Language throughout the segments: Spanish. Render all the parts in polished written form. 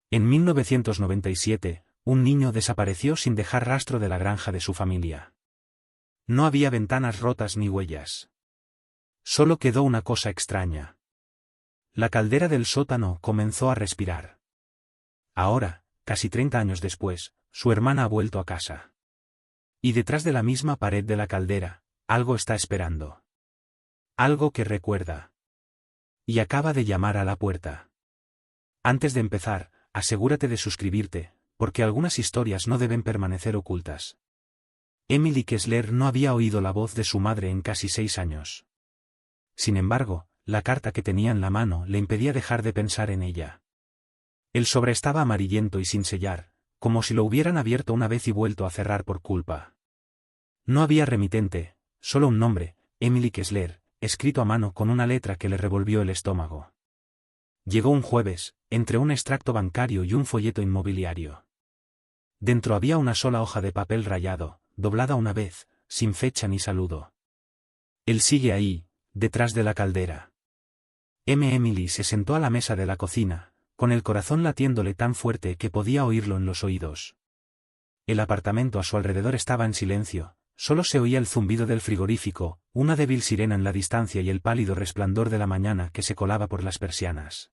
En 1997, un niño desapareció sin dejar rastro de la granja de su familia. No había ventanas rotas ni huellas. Solo quedó una cosa extraña. La caldera del sótano comenzó a respirar. Ahora, casi 30 años después, su hermana ha vuelto a casa. Y detrás de la misma pared de la caldera, algo está esperando. Algo que recuerda. Y acaba de llamar a la puerta. Antes de empezar, asegúrate de suscribirte, porque algunas historias no deben permanecer ocultas. Emily Kessler no había oído la voz de su madre en casi 6 años. Sin embargo, la carta que tenía en la mano le impedía dejar de pensar en ella. El sobre estaba amarillento y sin sellar, como si lo hubieran abierto una vez y vuelto a cerrar por culpa. No había remitente, solo un nombre, Emily Kessler, escrito a mano con una letra que le revolvió el estómago. Llegó un jueves, entre un extracto bancario y un folleto inmobiliario. Dentro había una sola hoja de papel rayado, doblada una vez, sin fecha ni saludo. Él sigue ahí, detrás de la caldera. Emily se sentó a la mesa de la cocina, con el corazón latiéndole tan fuerte que podía oírlo en los oídos. El apartamento a su alrededor estaba en silencio, solo se oía el zumbido del frigorífico, una débil sirena en la distancia y el pálido resplandor de la mañana que se colaba por las persianas.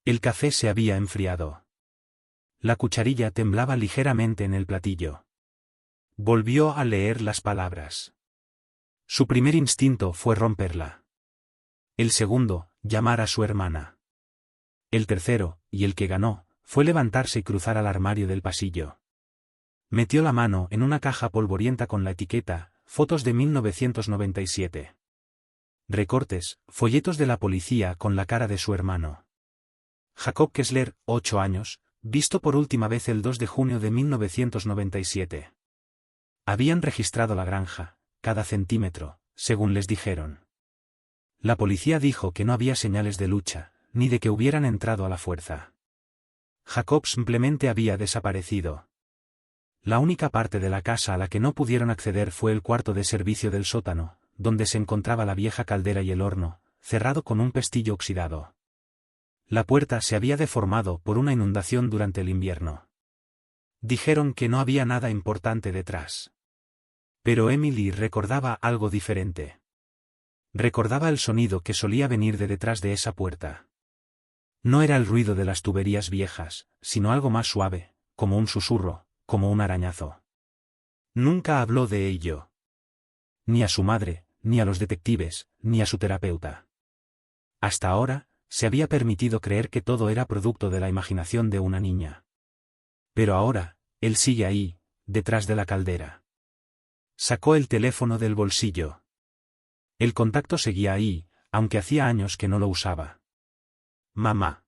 El café se había enfriado. La cucharilla temblaba ligeramente en el platillo. Volvió a leer las palabras. Su primer instinto fue romperla. El segundo, llamar a su hermana. El tercero, y el que ganó, fue levantarse y cruzar al armario del pasillo. Metió la mano en una caja polvorienta con la etiqueta, fotos de 1997. Recortes, folletos de la policía con la cara de su hermano. Jacob Kessler, 8 años, visto por última vez el 2 de junio de 1997. Habían registrado la granja, cada centímetro, según les dijeron. La policía dijo que no había señales de lucha, ni de que hubieran entrado a la fuerza. Jacob simplemente había desaparecido. La única parte de la casa a la que no pudieron acceder fue el cuarto de servicio del sótano, donde se encontraba la vieja caldera y el horno, cerrado con un pestillo oxidado. La puerta se había deformado por una inundación durante el invierno. Dijeron que no había nada importante detrás. Pero Emily recordaba algo diferente. Recordaba el sonido que solía venir de detrás de esa puerta. No era el ruido de las tuberías viejas, sino algo más suave, como un susurro, como un arañazo. Nunca habló de ello. Ni a su madre, ni a los detectives, ni a su terapeuta. Hasta ahora, se había permitido creer que todo era producto de la imaginación de una niña. Pero ahora, él sigue ahí, detrás de la caldera. Sacó el teléfono del bolsillo. El contacto seguía ahí, aunque hacía años que no lo usaba. Mamá.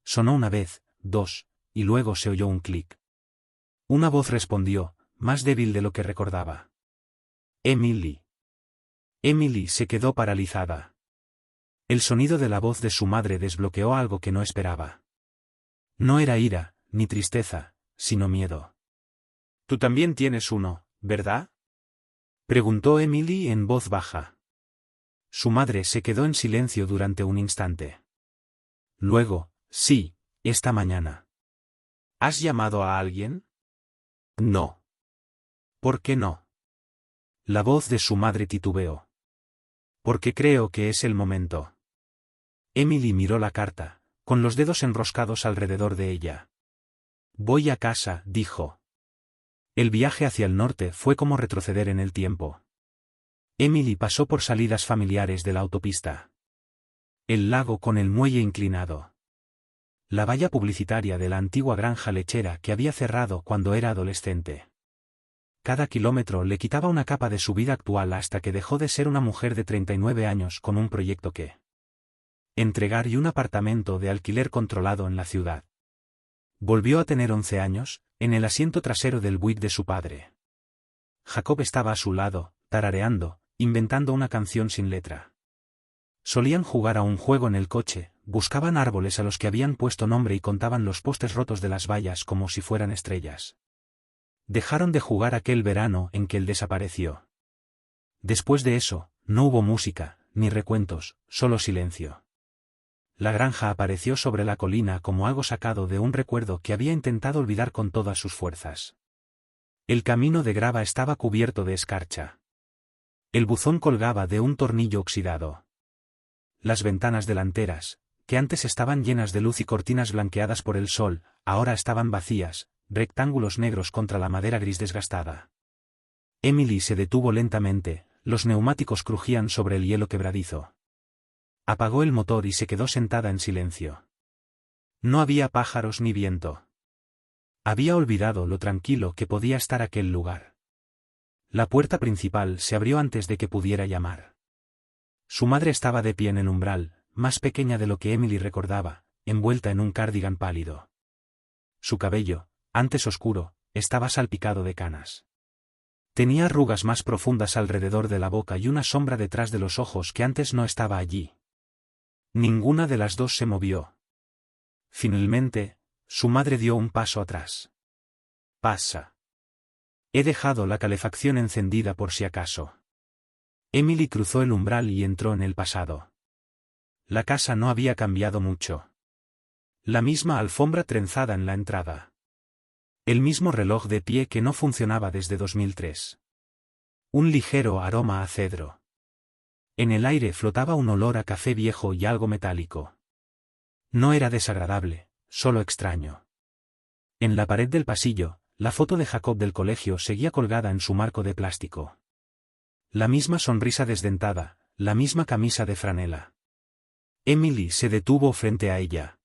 Sonó una vez, dos, y luego se oyó un clic. Una voz respondió, más débil de lo que recordaba. Emily. Emily se quedó paralizada. El sonido de la voz de su madre desbloqueó algo que no esperaba. No era ira, ni tristeza, sino miedo. Tú también tienes uno, ¿verdad? Preguntó Emily en voz baja. Su madre se quedó en silencio durante un instante. Luego, sí, esta mañana. ¿Has llamado a alguien? No. ¿Por qué no? La voz de su madre titubeó. Porque creo que es el momento. Emily miró la carta, con los dedos enroscados alrededor de ella. Voy a casa, dijo. El viaje hacia el norte fue como retroceder en el tiempo. Emily pasó por salidas familiares de la autopista. El lago con el muelle inclinado. La valla publicitaria de la antigua granja lechera que había cerrado cuando era adolescente. Cada kilómetro le quitaba una capa de su vida actual hasta que dejó de ser una mujer de 39 años con un proyecto que entregar y un apartamento de alquiler controlado en la ciudad. Volvió a tener 11 años, en el asiento trasero del Buick de su padre. Jacob estaba a su lado, tarareando, inventando una canción sin letra. Solían jugar a un juego en el coche, buscaban árboles a los que habían puesto nombre y contaban los postes rotos de las vallas como si fueran estrellas. Dejaron de jugar aquel verano en que él desapareció. Después de eso, no hubo música, ni recuentos, solo silencio. la granja apareció sobre la colina como algo sacado de un recuerdo que había intentado olvidar con todas sus fuerzas. El camino de grava estaba cubierto de escarcha. El buzón colgaba de un tornillo oxidado. Las ventanas delanteras, que antes estaban llenas de luz y cortinas blanqueadas por el sol, ahora estaban vacías, rectángulos negros contra la madera gris desgastada. Emily se detuvo lentamente, los neumáticos crujían sobre el hielo quebradizo. Apagó el motor y se quedó sentada en silencio. No había pájaros ni viento. Había olvidado lo tranquilo que podía estar aquel lugar. La puerta principal se abrió antes de que pudiera llamar. Su madre estaba de pie en el umbral, más pequeña de lo que Emily recordaba, envuelta en un cardigan pálido. Su cabello, antes oscuro, estaba salpicado de canas. Tenía arrugas más profundas alrededor de la boca y una sombra detrás de los ojos que antes no estaba allí. Ninguna de las dos se movió. Finalmente, su madre dio un paso atrás. «Pasa. He dejado la calefacción encendida por si acaso». Emily cruzó el umbral y entró en el pasado. La casa no había cambiado mucho. La misma alfombra trenzada en la entrada. El mismo reloj de pie que no funcionaba desde 2003. Un ligero aroma a cedro. En el aire flotaba un olor a café viejo y algo metálico. No era desagradable, solo extraño. En la pared del pasillo, la foto de Jacob del colegio seguía colgada en su marco de plástico. La misma sonrisa desdentada, la misma camisa de franela. Emily se detuvo frente a ella.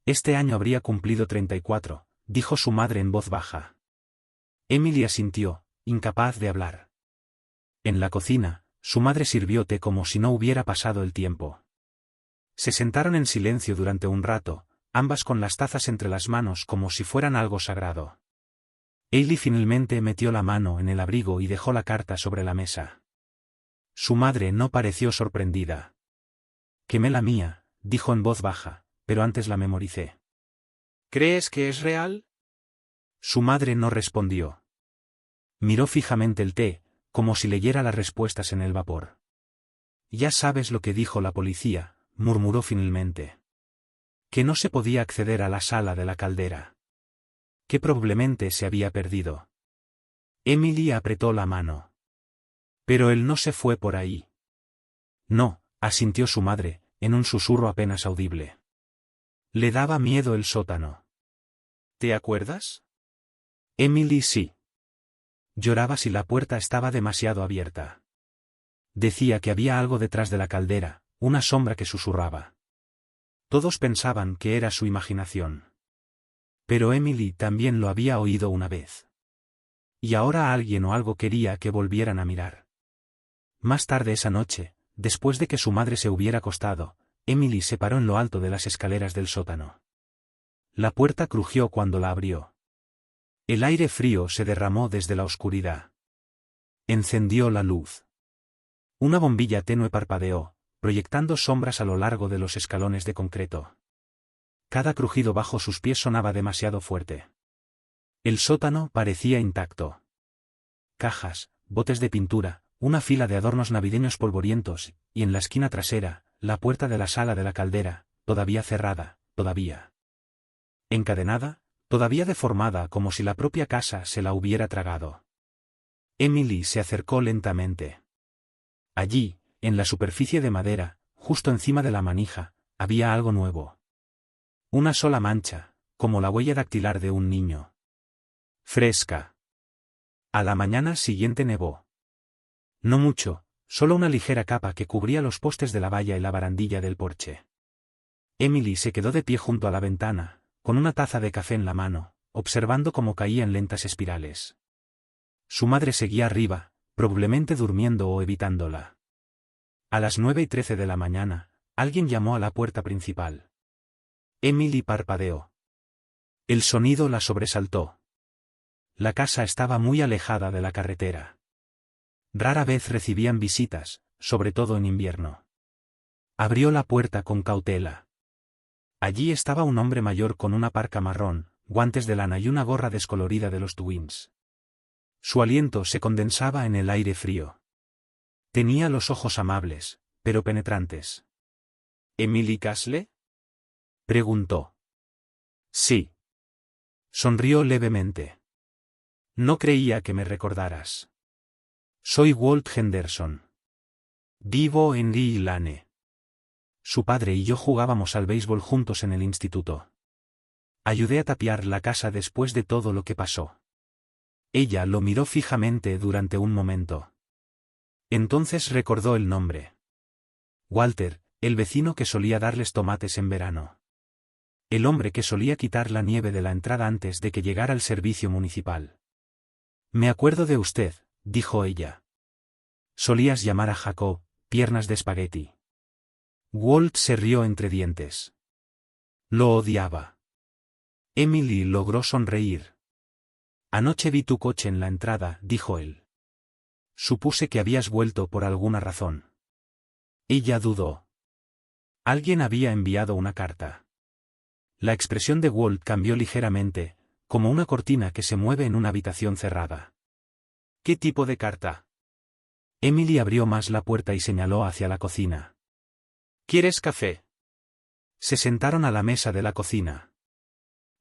Este año habría cumplido 34, dijo su madre en voz baja. Emily asintió, incapaz de hablar. En la cocina, su madre sirvió té como si no hubiera pasado el tiempo. Se sentaron en silencio durante un rato, ambas con las tazas entre las manos como si fueran algo sagrado. Hailey finalmente metió la mano en el abrigo y dejó la carta sobre la mesa. Su madre no pareció sorprendida. «Quemé la mía», dijo en voz baja, «pero antes la memoricé». «¿Crees que es real?» Su madre no respondió. Miró fijamente el té, como si leyera las respuestas en el vapor. «Ya sabes lo que dijo la policía», murmuró finalmente. «Que no se podía acceder a la sala de la caldera. Que probablemente se había perdido». Emily apretó la mano. «Pero él no se fue por ahí». «No», asintió su madre, en un susurro apenas audible. «Le daba miedo el sótano». «¿Te acuerdas?» Emily sí. Lloraba si la puerta estaba demasiado abierta. Decía que había algo detrás de la caldera, una sombra que susurraba. Todos pensaban que era su imaginación. Pero Emily también lo había oído una vez. Y ahora alguien o algo quería que volvieran a mirar. Más tarde esa noche, después de que su madre se hubiera acostado, Emily se paró en lo alto de las escaleras del sótano. La puerta crujió cuando la abrió. El aire frío se derramó desde la oscuridad. Encendió la luz. Una bombilla tenue parpadeó, proyectando sombras a lo largo de los escalones de concreto. Cada crujido bajo sus pies sonaba demasiado fuerte. El sótano parecía intacto. Cajas, botes de pintura, una fila de adornos navideños polvorientos, y en la esquina trasera, la puerta de la sala de la caldera, todavía cerrada, todavía encadenada, todavía deformada como si la propia casa se la hubiera tragado. Emily se acercó lentamente. Allí, en la superficie de madera, justo encima de la manija, había algo nuevo. Una sola mancha, como la huella dactilar de un niño. Fresca. A la mañana siguiente nevó. No mucho, solo una ligera capa que cubría los postes de la valla y la barandilla del porche. Emily se quedó de pie junto a la ventana, con una taza de café en la mano, observando cómo caían lentas espirales. Su madre seguía arriba, probablemente durmiendo o evitándola. A las 9:13 de la mañana, alguien llamó a la puerta principal. Emily parpadeó. El sonido la sobresaltó. La casa estaba muy alejada de la carretera. Rara vez recibían visitas, sobre todo en invierno. Abrió la puerta con cautela. Allí estaba un hombre mayor con una parca marrón, guantes de lana y una gorra descolorida de los Twins. Su aliento se condensaba en el aire frío. Tenía los ojos amables, pero penetrantes. ¿Emily Castle? Preguntó. Sí. Sonrió levemente. No creía que me recordaras. Soy Walt Henderson. Vivo en Lee Lane. Su padre y yo jugábamos al béisbol juntos en el instituto. Ayudé a tapiar la casa después de todo lo que pasó. Ella lo miró fijamente durante un momento. Entonces recordó el nombre. Walter, el vecino que solía darles tomates en verano. El hombre que solía quitar la nieve de la entrada antes de que llegara el servicio municipal. Me acuerdo de usted, dijo ella. Solías llamar a Jacob, piernas de espagueti. Walt se rió entre dientes. Lo odiaba. Emily logró sonreír. Anoche vi tu coche en la entrada, dijo él. Supuse que habías vuelto por alguna razón. Ella dudó. Alguien había enviado una carta. La expresión de Walt cambió ligeramente, como una cortina que se mueve en una habitación cerrada. ¿Qué tipo de carta? Emily abrió más la puerta y señaló hacia la cocina. ¿Quieres café? Se sentaron a la mesa de la cocina.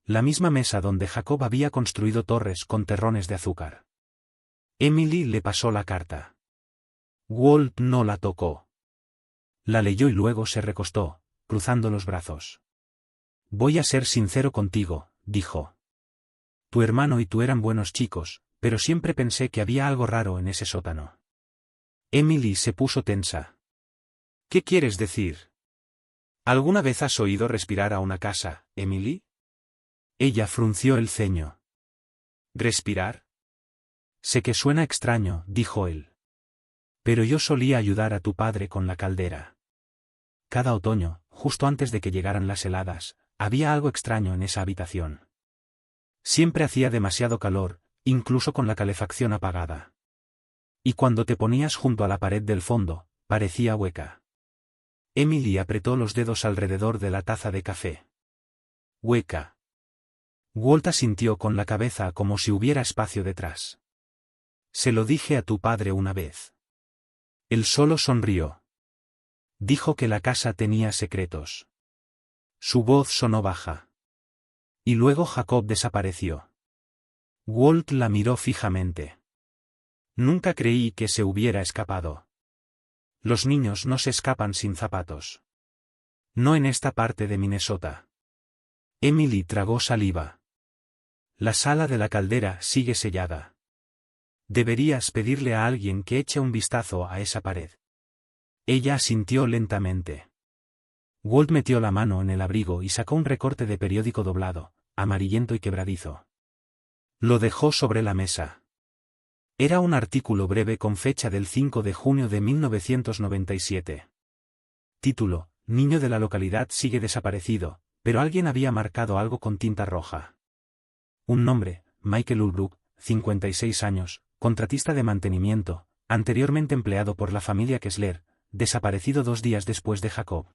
La misma mesa donde Jacob había construido torres con terrones de azúcar. Emily le pasó la carta. Walt no la tocó. La leyó y luego se recostó, cruzando los brazos. Voy a ser sincero contigo, dijo. Tu hermano y tú eran buenos chicos, pero siempre pensé que había algo raro en ese sótano. Emily se puso tensa. ¿Qué quieres decir? ¿Alguna vez has oído respirar a una casa, Emily? Ella frunció el ceño. ¿Respirar? Sé que suena extraño, dijo él. Pero yo solía ayudar a tu padre con la caldera. Cada otoño, justo antes de que llegaran las heladas, había algo extraño en esa habitación. Siempre hacía demasiado calor, incluso con la calefacción apagada. Y cuando te ponías junto a la pared del fondo, parecía hueca. Emily apretó los dedos alrededor de la taza de café. Hueca. Walt asintió con la cabeza como si hubiera espacio detrás. Se lo dije a tu padre una vez. Él solo sonrió. Dijo que la casa tenía secretos. Su voz sonó baja. Y luego Jacob desapareció. Walt la miró fijamente. Nunca creí que se hubiera escapado. Los niños no se escapan sin zapatos. No en esta parte de Minnesota. Emily tragó saliva. La sala de la caldera sigue sellada. Deberías pedirle a alguien que eche un vistazo a esa pared. Ella asintió lentamente. Walt metió la mano en el abrigo y sacó un recorte de periódico doblado, amarillento y quebradizo. Lo dejó sobre la mesa. Era un artículo breve con fecha del 5 de junio de 1997. Título: Niño de la localidad sigue desaparecido, pero alguien había marcado algo con tinta roja. Un nombre: Michael Ulbrook, 56 años, contratista de mantenimiento, anteriormente empleado por la familia Kessler, desaparecido 2 días después de Jacob.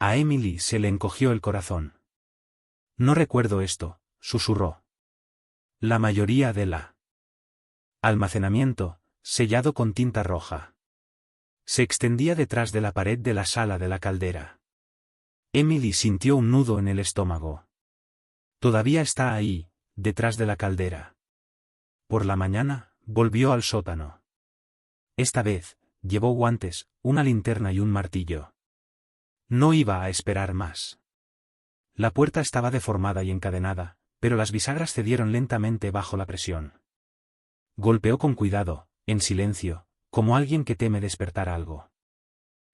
A Emily se le encogió el corazón. No recuerdo esto, susurró. La mayoría de la almacenamiento, sellado con tinta roja. Se extendía detrás de la pared de la sala de la caldera. Emily sintió un nudo en el estómago. Todavía está ahí, detrás de la caldera. Por la mañana, volvió al sótano. Esta vez, llevó guantes, una linterna y un martillo. No iba a esperar más. La puerta estaba deformada y encadenada, pero las bisagras cedieron lentamente bajo la presión. Golpeó con cuidado, en silencio, como alguien que teme despertar algo.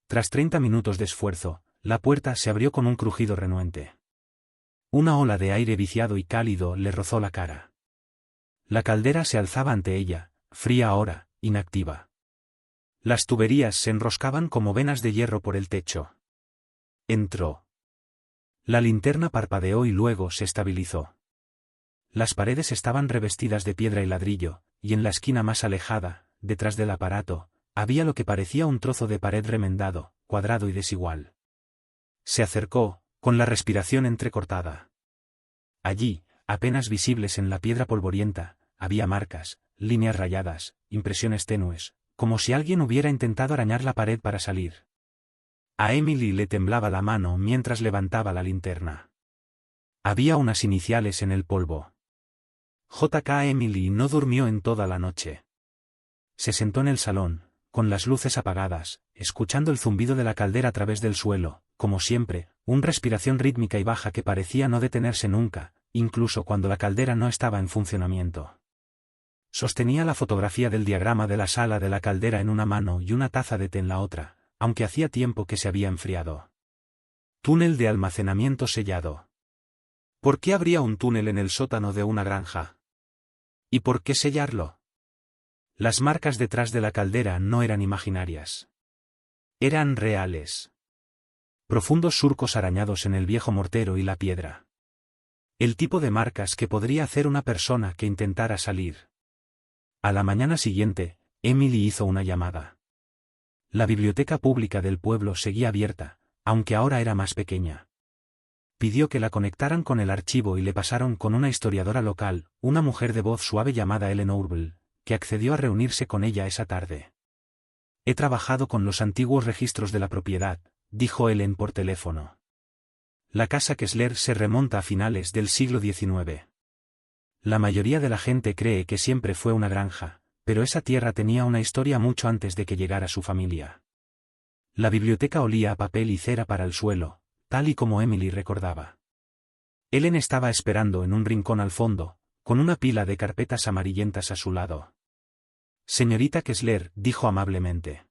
Tras 30 minutos de esfuerzo, la puerta se abrió con un crujido renuente. Una ola de aire viciado y cálido le rozó la cara. La caldera se alzaba ante ella, fría ahora, inactiva. Las tuberías se enroscaban como venas de hierro por el techo. Entró. La linterna parpadeó y luego se estabilizó. Las paredes estaban revestidas de piedra y ladrillo, y en la esquina más alejada, detrás del aparato, había lo que parecía un trozo de pared remendado, cuadrado y desigual. Se acercó, con la respiración entrecortada. Allí, apenas visibles en la piedra polvorienta, había marcas, líneas rayadas, impresiones tenues, como si alguien hubiera intentado arañar la pared para salir. A Emily le temblaba la mano mientras levantaba la linterna. Había unas iniciales en el polvo. JK. Emily no durmió en toda la noche. Se sentó en el salón, con las luces apagadas, escuchando el zumbido de la caldera a través del suelo, como siempre, una respiración rítmica y baja que parecía no detenerse nunca, incluso cuando la caldera no estaba en funcionamiento. Sostenía la fotografía del diagrama de la sala de la caldera en una mano y una taza de té en la otra, aunque hacía tiempo que se había enfriado. Túnel de almacenamiento sellado. ¿Por qué habría un túnel en el sótano de una granja? ¿Y por qué sellarlo? Las marcas detrás de la caldera no eran imaginarias. Eran reales. Profundos surcos arañados en el viejo mortero y la piedra. El tipo de marcas que podría hacer una persona que intentara salir. A la mañana siguiente, Emily hizo una llamada. La biblioteca pública del pueblo seguía abierta, aunque ahora era más pequeña. Pidió que la conectaran con el archivo y le pasaron con una historiadora local, una mujer de voz suave llamada Ellen Orwell, que accedió a reunirse con ella esa tarde. He trabajado con los antiguos registros de la propiedad, dijo Ellen por teléfono. La casa Kessler se remonta a finales del siglo XIX. La mayoría de la gente cree que siempre fue una granja, pero esa tierra tenía una historia mucho antes de que llegara su familia. La biblioteca olía a papel y cera para el suelo, tal y como Emily recordaba. Ellen estaba esperando en un rincón al fondo, con una pila de carpetas amarillentas a su lado. Señorita Kessler, dijo amablemente.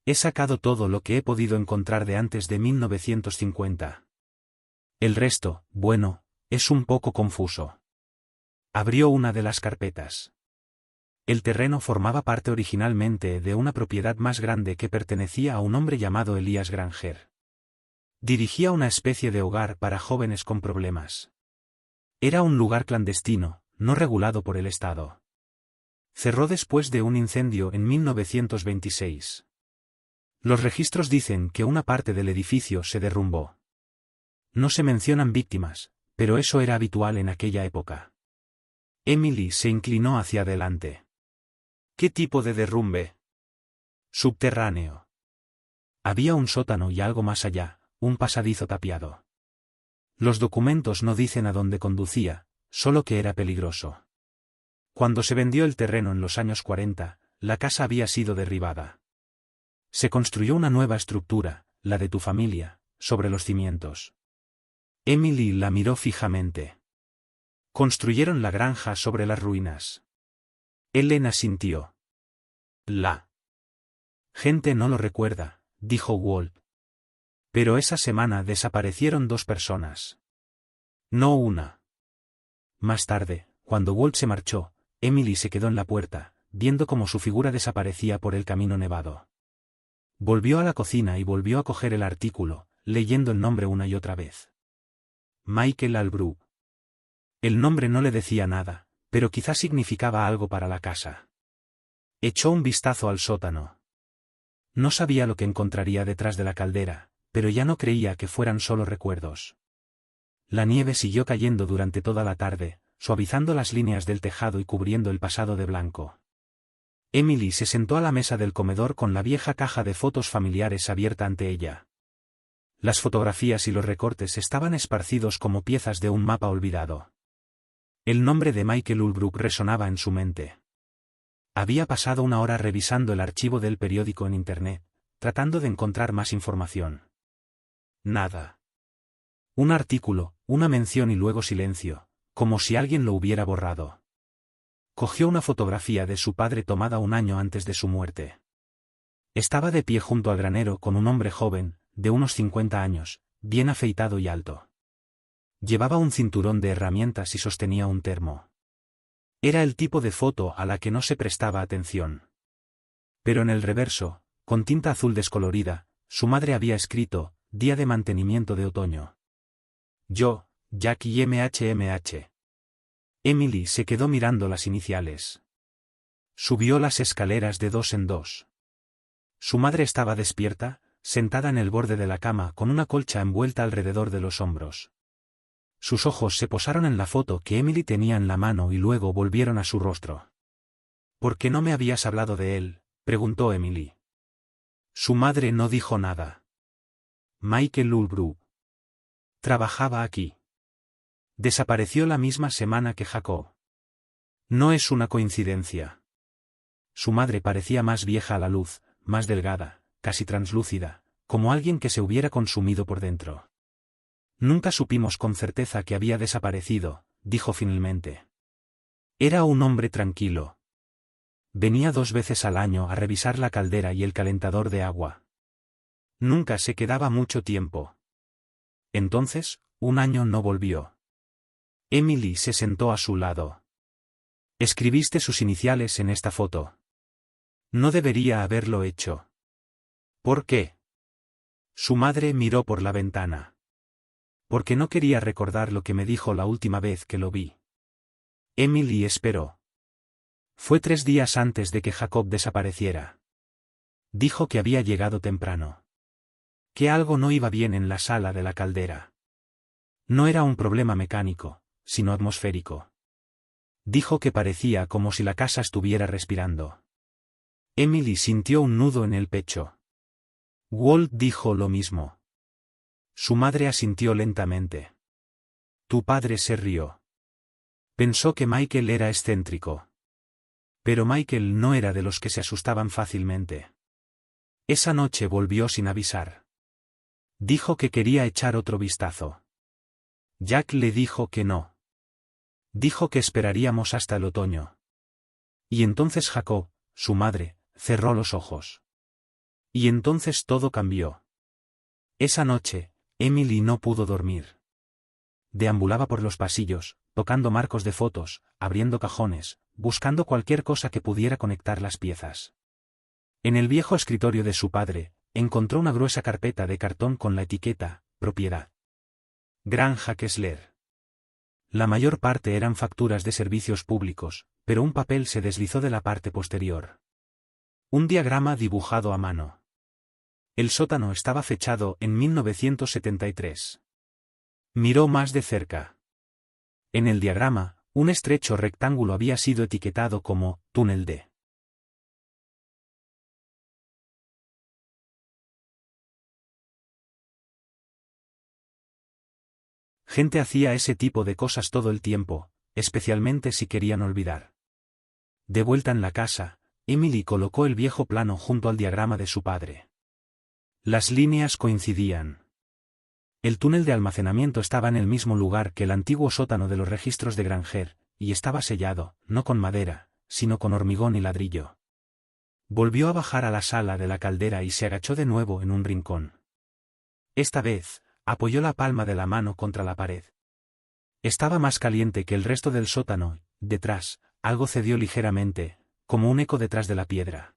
He sacado todo lo que he podido encontrar de antes de 1950. El resto, bueno, es un poco confuso. Abrió una de las carpetas. El terreno formaba parte originalmente de una propiedad más grande que pertenecía a un hombre llamado Elías Granger. Dirigía una especie de hogar para jóvenes con problemas. Era un lugar clandestino, no regulado por el Estado. Cerró después de un incendio en 1926. Los registros dicen que una parte del edificio se derrumbó. No se mencionan víctimas, pero eso era habitual en aquella época. Emily se inclinó hacia adelante. ¿Qué tipo de derrumbe? Subterráneo. Había un sótano y algo más allá, un pasadizo tapiado. Los documentos no dicen a dónde conducía, solo que era peligroso. Cuando se vendió el terreno en los años 40, la casa había sido derribada. Se construyó una nueva estructura, la de tu familia, sobre los cimientos. Emily la miró fijamente. Construyeron la granja sobre las ruinas. Ellen asintió. La gente no lo recuerda, dijo Walt. Pero esa semana desaparecieron 2 personas. No una. Más tarde, cuando Walt se marchó, Emily se quedó en la puerta, viendo cómo su figura desaparecía por el camino nevado. Volvió a la cocina y volvió a coger el artículo, leyendo el nombre una y otra vez. Michael Albrook. El nombre no le decía nada, pero quizás significaba algo para la casa. Echó un vistazo al sótano. No sabía lo que encontraría detrás de la caldera, pero ya no creía que fueran solo recuerdos. La nieve siguió cayendo durante toda la tarde, suavizando las líneas del tejado y cubriendo el pasado de blanco. Emily se sentó a la mesa del comedor con la vieja caja de fotos familiares abierta ante ella. Las fotografías y los recortes estaban esparcidos como piezas de un mapa olvidado. El nombre de Michael Ulbrook resonaba en su mente. Había pasado una hora revisando el archivo del periódico en Internet, tratando de encontrar más información. Nada. Un artículo, una mención y luego silencio, como si alguien lo hubiera borrado. Cogió una fotografía de su padre tomada un año antes de su muerte. Estaba de pie junto al granero con un hombre joven, de unos 50 años, bien afeitado y alto. Llevaba un cinturón de herramientas y sostenía un termo. Era el tipo de foto a la que no se prestaba atención. Pero en el reverso, con tinta azul descolorida, su madre había escrito, Día de mantenimiento de otoño. Yo, Jackie MHMH. Emily se quedó mirando las iniciales. Subió las escaleras de 2 en 2. Su madre estaba despierta, sentada en el borde de la cama con una colcha envuelta alrededor de los hombros. Sus ojos se posaron en la foto que Emily tenía en la mano y luego volvieron a su rostro. ¿Por qué no me habías hablado de él?, preguntó Emily. Su madre no dijo nada. Michael Ulbrook. Trabajaba aquí. Desapareció la misma semana que Jacob. No es una coincidencia. Su madre parecía más vieja a la luz, más delgada, casi translúcida, como alguien que se hubiera consumido por dentro. Nunca supimos con certeza que había desaparecido, dijo finalmente. Era un hombre tranquilo. Venía 2 veces al año a revisar la caldera y el calentador de agua. Nunca se quedaba mucho tiempo. Entonces, un año no volvió. Emily se sentó a su lado. Escribiste sus iniciales en esta foto. No debería haberlo hecho. ¿Por qué? Su madre miró por la ventana. Porque no quería recordar lo que me dijo la última vez que lo vi. Emily esperó. Fue 3 días antes de que Jacob desapareciera. Dijo que había llegado temprano. Que algo no iba bien en la sala de la caldera. No era un problema mecánico, sino atmosférico. Dijo que parecía como si la casa estuviera respirando. Emily sintió un nudo en el pecho. Walt dijo lo mismo. Su madre asintió lentamente. Tu padre se rió. Pensó que Michael era excéntrico. Pero Michael no era de los que se asustaban fácilmente. Esa noche volvió sin avisar. Dijo que quería echar otro vistazo. Jack le dijo que no. Dijo que esperaríamos hasta el otoño. Y entonces Jacob, su madre, cerró los ojos. Y entonces todo cambió. Esa noche, Emily no pudo dormir. Deambulaba por los pasillos, tocando marcos de fotos, abriendo cajones, buscando cualquier cosa que pudiera conectar las piezas. En el viejo escritorio de su padre, encontró una gruesa carpeta de cartón con la etiqueta, propiedad. Granja Kessler. La mayor parte eran facturas de servicios públicos, pero un papel se deslizó de la parte posterior. Un diagrama dibujado a mano. El sótano estaba fechado en 1973. Miró más de cerca. En el diagrama, un estrecho rectángulo había sido etiquetado como túnel D. Gente hacía ese tipo de cosas todo el tiempo, especialmente si querían olvidar. De vuelta en la casa, Emily colocó el viejo plano junto al diagrama de su padre. Las líneas coincidían. El túnel de almacenamiento estaba en el mismo lugar que el antiguo sótano de los registros de Granger, y estaba sellado, no con madera, sino con hormigón y ladrillo. Volvió a bajar a la sala de la caldera y se agachó de nuevo en un rincón. Esta vez, apoyó la palma de la mano contra la pared. Estaba más caliente que el resto del sótano, detrás, algo cedió ligeramente, como un eco detrás de la piedra.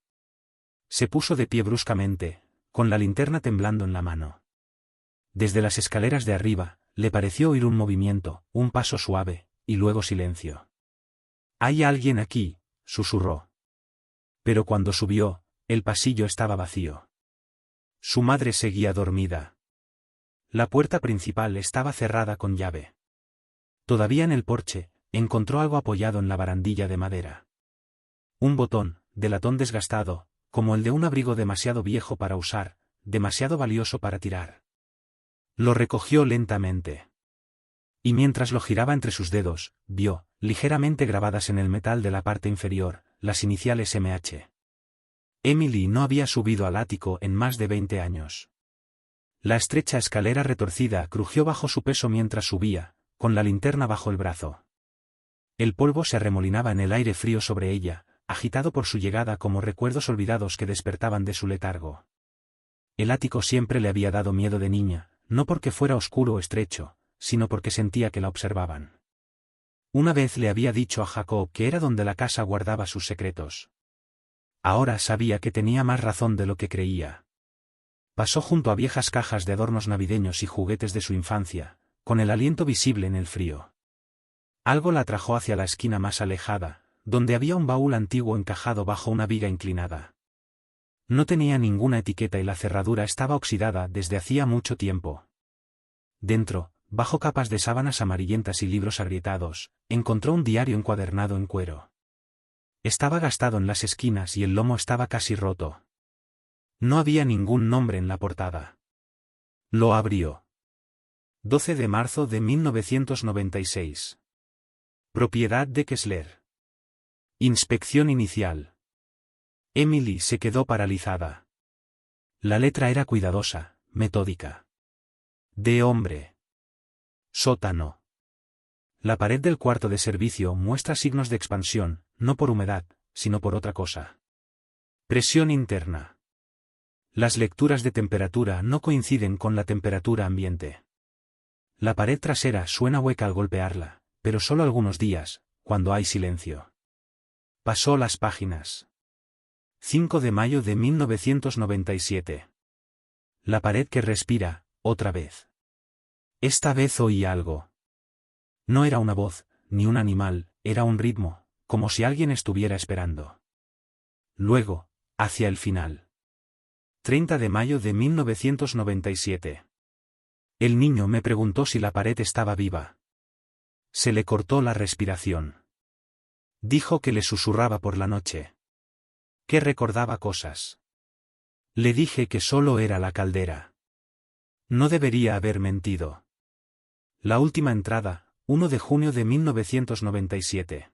Se puso de pie bruscamente, con la linterna temblando en la mano. Desde las escaleras de arriba, le pareció oír un movimiento, un paso suave, y luego silencio. «Hay alguien aquí», susurró. Pero cuando subió, el pasillo estaba vacío. Su madre seguía dormida. La puerta principal estaba cerrada con llave. Todavía en el porche, encontró algo apoyado en la barandilla de madera. Un botón, de latón desgastado, como el de un abrigo demasiado viejo para usar, demasiado valioso para tirar. Lo recogió lentamente. Y mientras lo giraba entre sus dedos, vio, ligeramente grabadas en el metal de la parte inferior, las iniciales MH. Emily no había subido al ático en más de 20 años. La estrecha escalera retorcida crujió bajo su peso mientras subía, con la linterna bajo el brazo. El polvo se arremolinaba en el aire frío sobre ella, agitado por su llegada como recuerdos olvidados que despertaban de su letargo. El ático siempre le había dado miedo de niña, no porque fuera oscuro o estrecho, sino porque sentía que la observaban. Una vez le había dicho a Jacob que era donde la casa guardaba sus secretos. Ahora sabía que tenía más razón de lo que creía. Pasó junto a viejas cajas de adornos navideños y juguetes de su infancia, con el aliento visible en el frío. Algo la atrajo hacia la esquina más alejada, donde había un baúl antiguo encajado bajo una viga inclinada. No tenía ninguna etiqueta y la cerradura estaba oxidada desde hacía mucho tiempo. Dentro, bajo capas de sábanas amarillentas y libros agrietados, encontró un diario encuadernado en cuero. Estaba gastado en las esquinas y el lomo estaba casi roto. No había ningún nombre en la portada. Lo abrió. 12 de marzo de 1996. Propiedad de Kessler. Inspección inicial. Emily se quedó paralizada. La letra era cuidadosa, metódica. De hombre. Sótano. La pared del cuarto de servicio muestra signos de expansión, no por humedad, sino por otra cosa. Presión interna. Las lecturas de temperatura no coinciden con la temperatura ambiente. La pared trasera suena hueca al golpearla, pero solo algunos días, cuando hay silencio. Pasó las páginas. 5 de mayo de 1997. La pared que respira, otra vez. Esta vez oí algo. No era una voz, ni un animal, era un ritmo, como si alguien estuviera esperando. Luego, hacia el final. 30 de mayo de 1997. El niño me preguntó si la pared estaba viva. Se le cortó la respiración. Dijo que le susurraba por la noche. Que recordaba cosas. Le dije que solo era la caldera. No debería haber mentido. La última entrada, 1 de junio de 1997.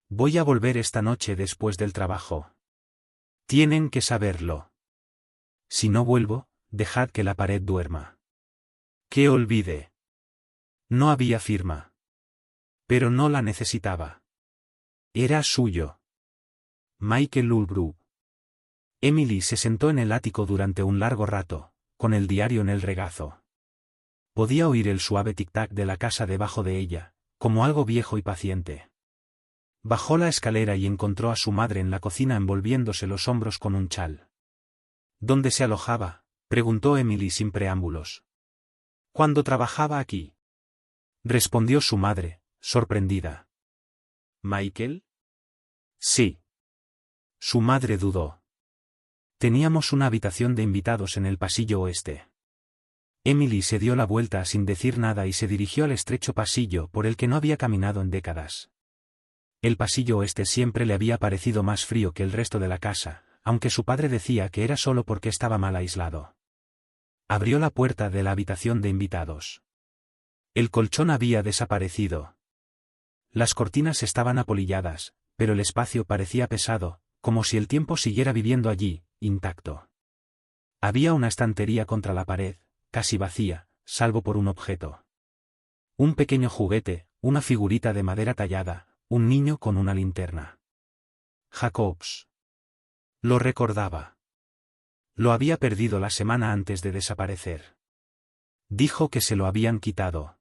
Voy a volver esta noche después del trabajo. Tienen que saberlo. Si no vuelvo, dejad que la pared duerma. Que olvide. No había firma. Pero no la necesitaba. Era suyo. Michael Lulbrook. Emily se sentó en el ático durante un largo rato, con el diario en el regazo. Podía oír el suave tic-tac de la casa debajo de ella, como algo viejo y paciente. Bajó la escalera y encontró a su madre en la cocina envolviéndose los hombros con un chal. ¿Dónde se alojaba?, preguntó Emily sin preámbulos. ¿Cuándo trabajaba aquí?, respondió su madre, sorprendida. ¿Michael? Sí. Su madre dudó. Teníamos una habitación de invitados en el pasillo oeste. Emily se dio la vuelta sin decir nada y se dirigió al estrecho pasillo por el que no había caminado en décadas. El pasillo oeste siempre le había parecido más frío que el resto de la casa, aunque su padre decía que era solo porque estaba mal aislado. Abrió la puerta de la habitación de invitados. El colchón había desaparecido. Las cortinas estaban apolilladas, pero el espacio parecía pesado, como si el tiempo siguiera viviendo allí, intacto. Había una estantería contra la pared, casi vacía, salvo por un objeto. Un pequeño juguete, una figurita de madera tallada, un niño con una linterna. Jacobs. Lo recordaba. Lo había perdido la semana antes de desaparecer. Dijo que se lo habían quitado.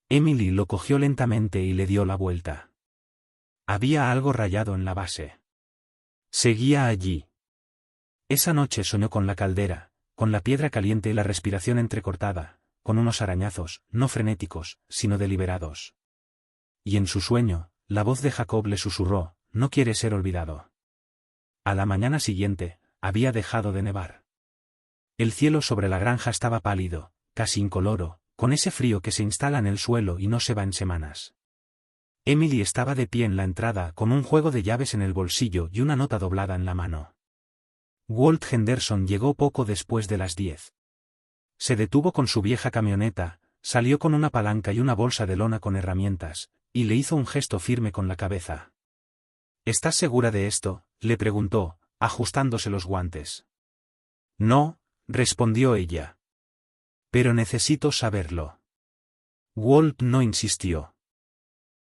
Emily lo cogió lentamente y le dio la vuelta. Había algo rayado en la base. Seguía allí. Esa noche soñó con la caldera, con la piedra caliente y la respiración entrecortada, con unos arañazos, no frenéticos, sino deliberados. Y en su sueño, la voz de Jacob le susurró, no quiere ser olvidado. A la mañana siguiente, había dejado de nevar. El cielo sobre la granja estaba pálido, casi incoloro, con ese frío que se instala en el suelo y no se va en semanas. Emily estaba de pie en la entrada con un juego de llaves en el bolsillo y una nota doblada en la mano. Walt Henderson llegó poco después de las 10. Se detuvo con su vieja camioneta, salió con una palanca y una bolsa de lona con herramientas, y le hizo un gesto firme con la cabeza. ¿Estás segura de esto?, le preguntó, ajustándose los guantes. No, respondió ella. Pero necesito saberlo. Walt no insistió.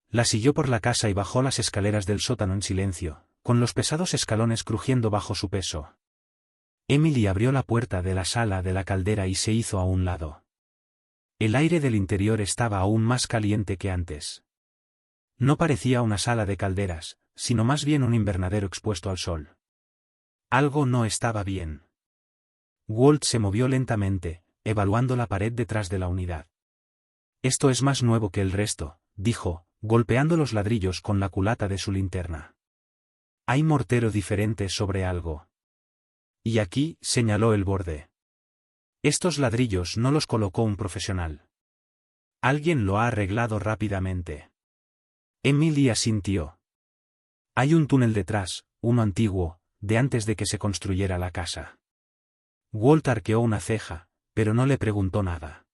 La siguió por la casa y bajó las escaleras del sótano en silencio, con los pesados escalones crujiendo bajo su peso. Emily abrió la puerta de la sala de la caldera y se hizo a un lado. El aire del interior estaba aún más caliente que antes. No parecía una sala de calderas, sino más bien un invernadero expuesto al sol. Algo no estaba bien. Walt se movió lentamente, evaluando la pared detrás de la unidad. Esto es más nuevo que el resto, dijo, golpeando los ladrillos con la culata de su linterna. Hay mortero diferente sobre algo. Y aquí, señaló el borde. Estos ladrillos no los colocó un profesional. Alguien lo ha arreglado rápidamente. Emily asintió. Hay un túnel detrás, uno antiguo, de antes de que se construyera la casa. Walt arqueó una ceja, pero no le preguntó nada.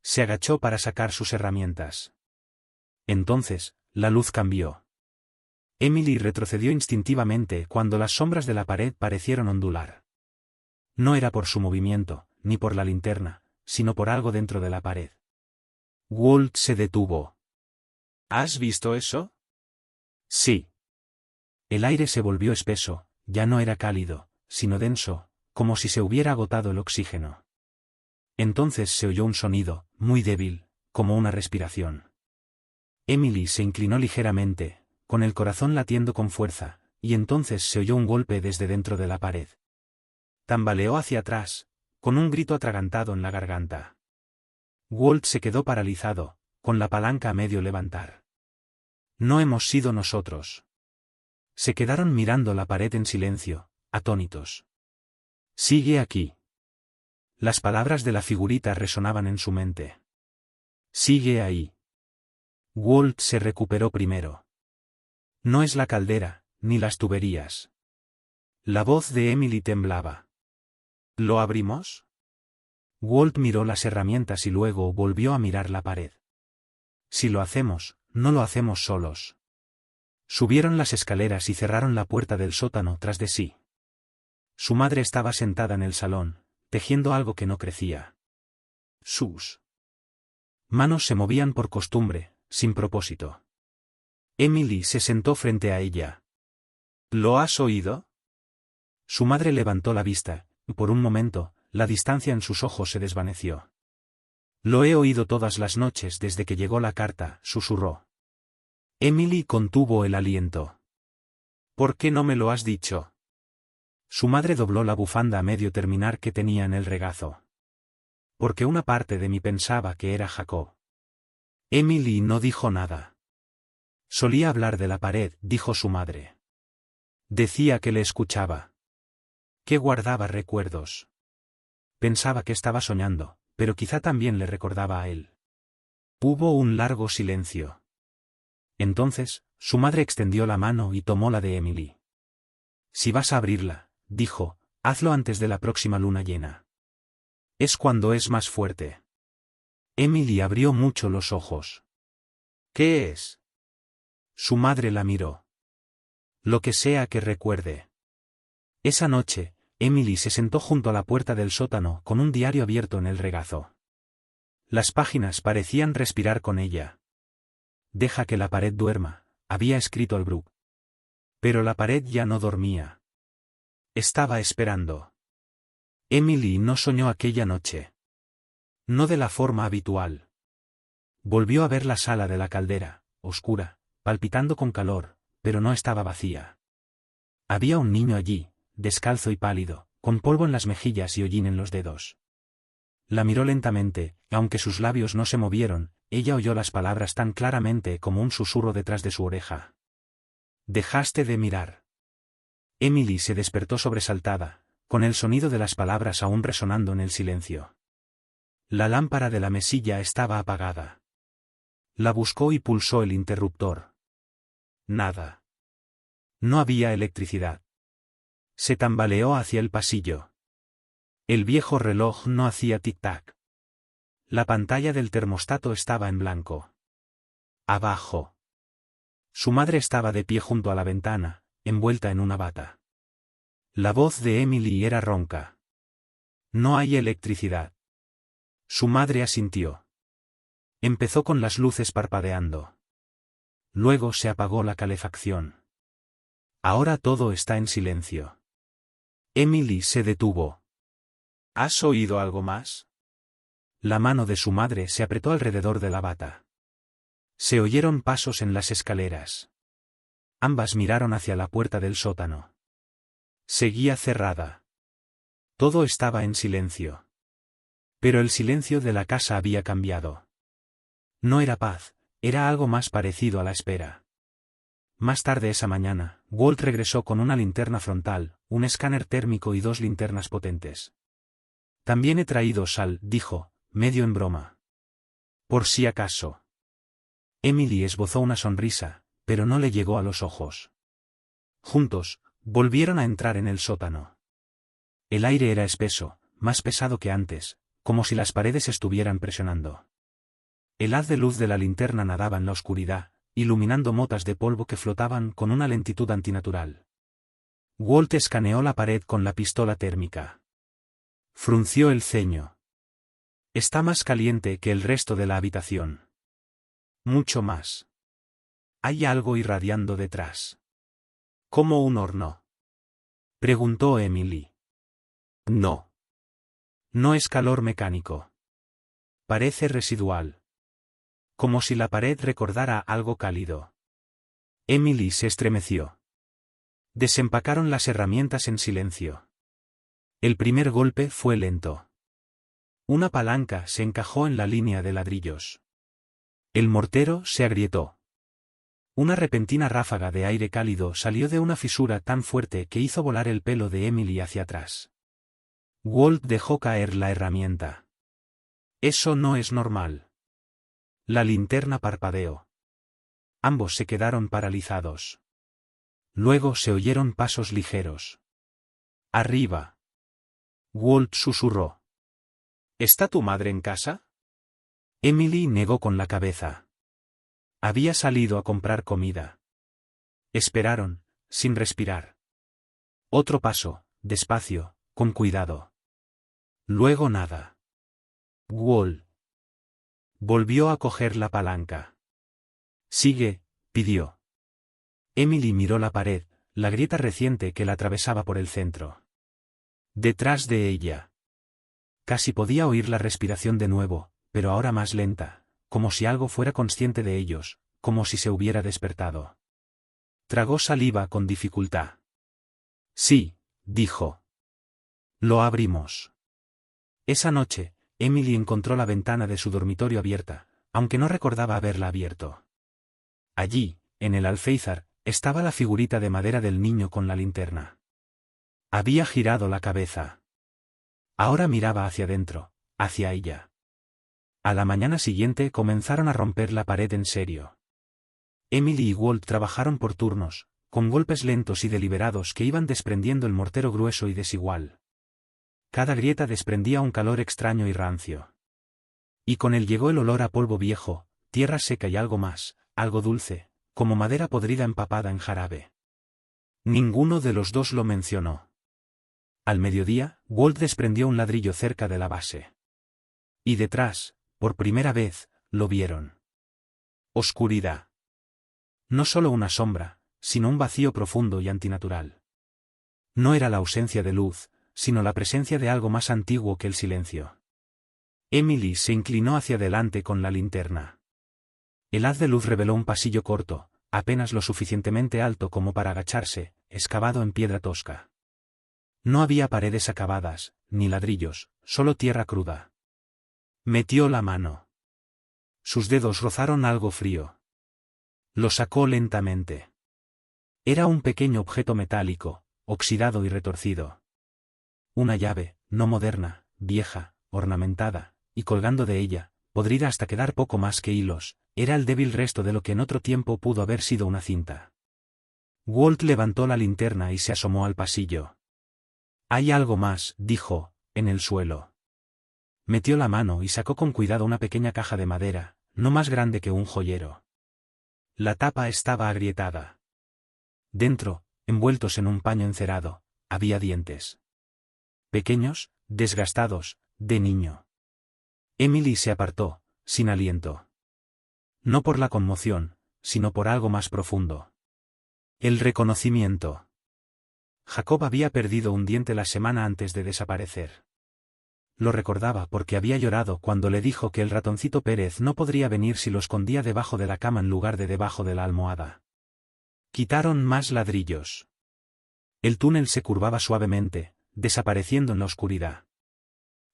Se agachó para sacar sus herramientas. Entonces, la luz cambió. Emily retrocedió instintivamente cuando las sombras de la pared parecieron ondular. No era por su movimiento, ni por la linterna, sino por algo dentro de la pared. Walt se detuvo. ¿Has visto eso? Sí. El aire se volvió espeso, ya no era cálido, sino denso, como si se hubiera agotado el oxígeno. Entonces se oyó un sonido, muy débil, como una respiración. Emily se inclinó ligeramente, con el corazón latiendo con fuerza, y entonces se oyó un golpe desde dentro de la pared. Tambaleó hacia atrás, con un grito atragantado en la garganta. Walt se quedó paralizado, con la palanca a medio levantar. No hemos sido nosotros. Se quedaron mirando la pared en silencio, atónitos. Sigue aquí. Las palabras de la figurita resonaban en su mente. Sigue ahí. Walt se recuperó primero. No es la caldera, ni las tuberías. La voz de Emily temblaba. ¿Lo abrimos? Walt miró las herramientas y luego volvió a mirar la pared. Si lo hacemos, no lo hacemos solos. Subieron las escaleras y cerraron la puerta del sótano tras de sí. Su madre estaba sentada en el salón, tejiendo algo que no crecía. Sus manos se movían por costumbre, sin propósito. Emily se sentó frente a ella. ¿Lo has oído? Su madre levantó la vista, y por un momento, la distancia en sus ojos se desvaneció. Lo he oído todas las noches desde que llegó la carta, susurró. Emily contuvo el aliento. ¿Por qué no me lo has dicho? Su madre dobló la bufanda a medio terminar que tenía en el regazo. Porque una parte de mí pensaba que era Jacob. Emily no dijo nada. Solía hablar de la pared, dijo su madre. Decía que le escuchaba. Que guardaba recuerdos. Pensaba que estaba soñando, pero quizá también le recordaba a él. Hubo un largo silencio. Entonces, su madre extendió la mano y tomó la de Emily. Si vas a abrirla, dijo, hazlo antes de la próxima luna llena. Es cuando es más fuerte. Emily abrió mucho los ojos. ¿Qué es? Su madre la miró. Lo que sea que recuerde. Esa noche, Emily se sentó junto a la puerta del sótano con un diario abierto en el regazo. Las páginas parecían respirar con ella. Deja que la pared duerma, había escrito el Brook. Pero la pared ya no dormía. Estaba esperando. Emily no soñó aquella noche. No de la forma habitual. Volvió a ver la sala de la caldera, oscura, palpitando con calor, pero no estaba vacía. Había un niño allí, descalzo y pálido, con polvo en las mejillas y hollín en los dedos. La miró lentamente, y aunque sus labios no se movieron, ella oyó las palabras tan claramente como un susurro detrás de su oreja. Dejaste de mirar. Emily se despertó sobresaltada, con el sonido de las palabras aún resonando en el silencio. La lámpara de la mesilla estaba apagada. La buscó y pulsó el interruptor. Nada. No había electricidad. Se tambaleó hacia el pasillo. El viejo reloj no hacía tic-tac. La pantalla del termostato estaba en blanco. Abajo. Su madre estaba de pie junto a la ventana, envuelta en una bata. La voz de Emily era ronca. No hay electricidad. Su madre asintió. Empezó con las luces parpadeando. Luego se apagó la calefacción. Ahora todo está en silencio. Emily se detuvo. ¿Has oído algo más? La mano de su madre se apretó alrededor de la bata. Se oyeron pasos en las escaleras. Ambas miraron hacia la puerta del sótano. Seguía cerrada. Todo estaba en silencio. Pero el silencio de la casa había cambiado. No era paz, era algo más parecido a la espera. Más tarde esa mañana, Walt regresó con una linterna frontal, un escáner térmico y 2 linternas potentes. También he traído sal, dijo, medio en broma. Por si acaso. Emily esbozó una sonrisa, pero no le llegó a los ojos. Juntos, volvieron a entrar en el sótano. El aire era espeso, más pesado que antes, como si las paredes estuvieran presionando. El haz de luz de la linterna nadaba en la oscuridad, iluminando motas de polvo que flotaban con una lentitud antinatural. Walt escaneó la pared con la pistola térmica. Frunció el ceño. Está más caliente que el resto de la habitación. Mucho más. Hay algo irradiando detrás. ¿Como un horno?, preguntó Emily. No. No es calor mecánico. Parece residual. Como si la pared recordara algo cálido. Emily se estremeció. Desempacaron las herramientas en silencio. El primer golpe fue lento. Una palanca se encajó en la línea de ladrillos. El mortero se agrietó. Una repentina ráfaga de aire cálido salió de una fisura tan fuerte que hizo volar el pelo de Emily hacia atrás. Walt dejó caer la herramienta. Eso no es normal. La linterna parpadeó. Ambos se quedaron paralizados. Luego se oyeron pasos ligeros. Arriba. Walt susurró. ¿Está tu madre en casa? Emily negó con la cabeza. Había salido a comprar comida. Esperaron, sin respirar. Otro paso, despacio, con cuidado. Luego nada. Walt volvió a coger la palanca. Sigue, pidió. Emily miró la pared, la grieta reciente que la atravesaba por el centro. Detrás de ella. Casi podía oír la respiración de nuevo, pero ahora más lenta, como si algo fuera consciente de ellos, como si se hubiera despertado. Tragó saliva con dificultad. Sí, dijo. Lo abrimos. Esa noche, Emily encontró la ventana de su dormitorio abierta, aunque no recordaba haberla abierto. Allí, en el alféizar, estaba la figurita de madera del niño con la linterna. Había girado la cabeza. Ahora miraba hacia adentro, hacia ella. A la mañana siguiente comenzaron a romper la pared en serio. Emily y Walt trabajaron por turnos, con golpes lentos y deliberados que iban desprendiendo el mortero grueso y desigual. Cada grieta desprendía un calor extraño y rancio. Y con él llegó el olor a polvo viejo, tierra seca y algo más, algo dulce, como madera podrida empapada en jarabe. Ninguno de los dos lo mencionó. Al mediodía, Walt desprendió un ladrillo cerca de la base. Y detrás, por primera vez, lo vieron. Oscuridad. No solo una sombra, sino un vacío profundo y antinatural. No era la ausencia de luz, sino la presencia de algo más antiguo que el silencio. Emily se inclinó hacia adelante con la linterna. El haz de luz reveló un pasillo corto, apenas lo suficientemente alto como para agacharse, excavado en piedra tosca. No había paredes acabadas, ni ladrillos, solo tierra cruda. Metió la mano. Sus dedos rozaron algo frío. Lo sacó lentamente. Era un pequeño objeto metálico, oxidado y retorcido. Una llave, no moderna, vieja, ornamentada, y colgando de ella, podrida hasta quedar poco más que hilos, era el débil resto de lo que en otro tiempo pudo haber sido una cinta. Walt levantó la linterna y se asomó al pasillo. Hay algo más, dijo, en el suelo. Metió la mano y sacó con cuidado una pequeña caja de madera, no más grande que un joyero. La tapa estaba agrietada. Dentro, envueltos en un paño encerado, había dientes. Pequeños, desgastados, de niño. Emily se apartó, sin aliento. No por la conmoción, sino por algo más profundo. El reconocimiento. Jacob había perdido un diente la semana antes de desaparecer. Lo recordaba porque había llorado cuando le dijo que el ratoncito Pérez no podría venir si lo escondía debajo de la cama en lugar de debajo de la almohada. Quitaron más ladrillos. El túnel se curvaba suavemente, desapareciendo en la oscuridad.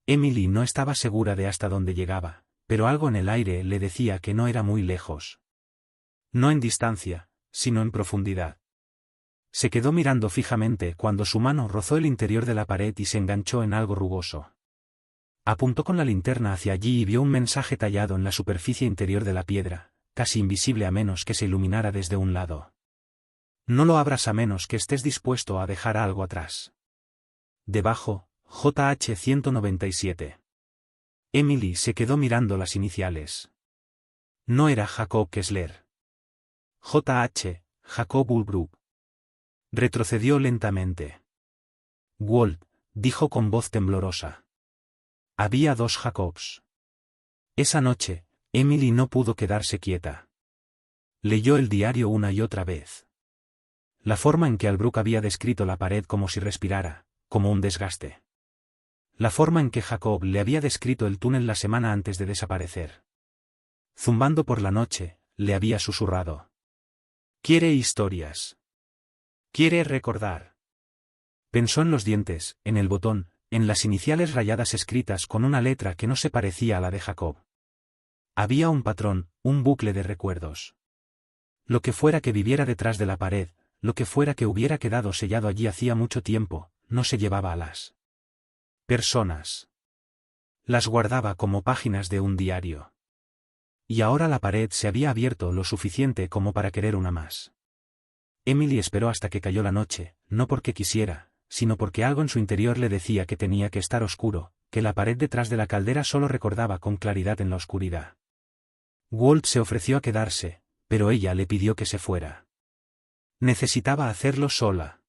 Emily no estaba segura de hasta dónde llegaba, pero algo en el aire le decía que no era muy lejos. No en distancia, sino en profundidad. Se quedó mirando fijamente cuando su mano rozó el interior de la pared y se enganchó en algo rugoso. Apuntó con la linterna hacia allí y vio un mensaje tallado en la superficie interior de la piedra, casi invisible a menos que se iluminara desde un lado. No lo abras a menos que estés dispuesto a dejar algo atrás. Debajo, JH 197. Emily se quedó mirando las iniciales. No era Jacob Kessler. J.H., Jacob Ulbrook. Retrocedió lentamente. Walt, dijo con voz temblorosa. Había 2 Jacobs. Esa noche, Emily no pudo quedarse quieta. Leyó el diario una y otra vez. La forma en que Albrook había descrito la pared como si respirara, como un desgaste. La forma en que Jacob le había descrito el túnel la semana antes de desaparecer. Zumbando por la noche, le había susurrado. Quiere historias. Quiere recordar. Pensó en los dientes, en el botón, en las iniciales rayadas escritas con una letra que no se parecía a la de Jacob. Había un patrón, un bucle de recuerdos. Lo que fuera que viviera detrás de la pared, lo que fuera que hubiera quedado sellado allí hacía mucho tiempo, no se llevaba a las personas. Las guardaba como páginas de un diario. Y ahora la pared se había abierto lo suficiente como para querer una más. Emily esperó hasta que cayó la noche, no porque quisiera, sino porque algo en su interior le decía que tenía que estar oscuro, que la pared detrás de la caldera solo recordaba con claridad en la oscuridad. Walt se ofreció a quedarse, pero ella le pidió que se fuera. Necesitaba hacerlo sola.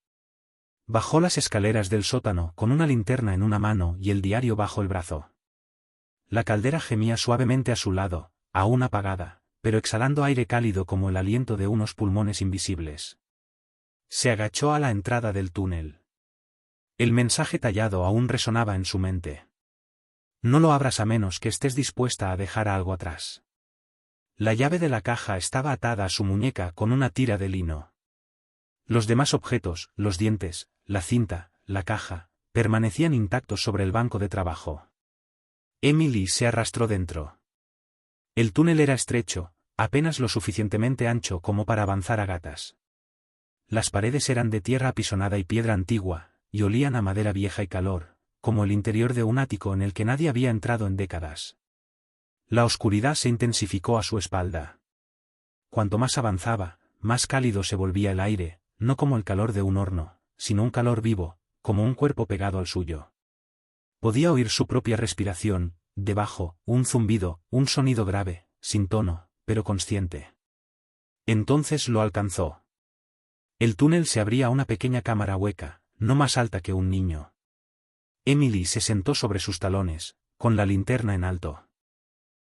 Bajó las escaleras del sótano con una linterna en una mano y el diario bajo el brazo. La caldera gemía suavemente a su lado, aún apagada, pero exhalando aire cálido como el aliento de unos pulmones invisibles. Se agachó a la entrada del túnel. El mensaje tallado aún resonaba en su mente. No lo abras a menos que estés dispuesta a dejar algo atrás. La llave de la caja estaba atada a su muñeca con una tira de lino. Los demás objetos, los dientes, la cinta, la caja, permanecían intactos sobre el banco de trabajo. Emily se arrastró dentro. El túnel era estrecho, apenas lo suficientemente ancho como para avanzar a gatas. Las paredes eran de tierra apisonada y piedra antigua, y olían a madera vieja y calor, como el interior de un ático en el que nadie había entrado en décadas. La oscuridad se intensificó a su espalda. Cuanto más avanzaba, más cálido se volvía el aire, no como el calor de un horno, sino un calor vivo, como un cuerpo pegado al suyo. Podía oír su propia respiración, debajo, un zumbido, un sonido grave, sin tono, pero consciente. Entonces lo alcanzó. El túnel se abría a una pequeña cámara hueca, no más alta que un niño. Emily se sentó sobre sus talones, con la linterna en alto.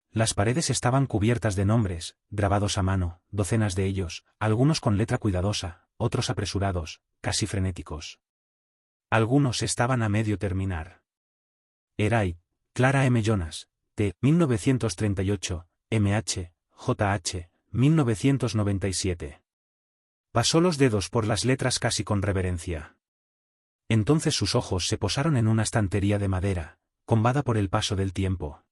Las paredes estaban cubiertas de nombres, grabados a mano, docenas de ellos, algunos con letra cuidadosa, otros apresurados, casi frenéticos. Algunos estaban a medio terminar. Eray, Clara M. Jonas, T. 1938, MH, JH, 1997. Pasó los dedos por las letras casi con reverencia. Entonces sus ojos se posaron en una estantería de madera, combada por el paso del tiempo.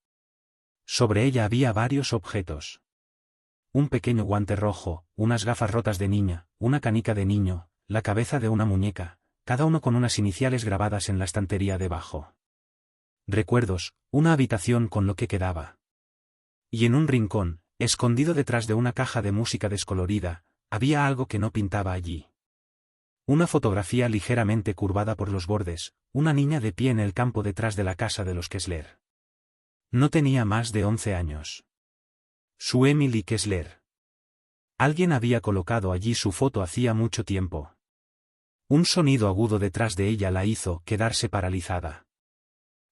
Sobre ella había varios objetos. Un pequeño guante rojo, unas gafas rotas de niña, una canica de niño, la cabeza de una muñeca, cada uno con unas iniciales grabadas en la estantería debajo. Recuerdos, una habitación con lo que quedaba. Y en un rincón, escondido detrás de una caja de música descolorida, había algo que no pintaba allí. Una fotografía ligeramente curvada por los bordes, una niña de pie en el campo detrás de la casa de los Kessler. No tenía más de 11 años. Su Emily Kessler. Alguien había colocado allí su foto hacía mucho tiempo. Un sonido agudo detrás de ella la hizo quedarse paralizada.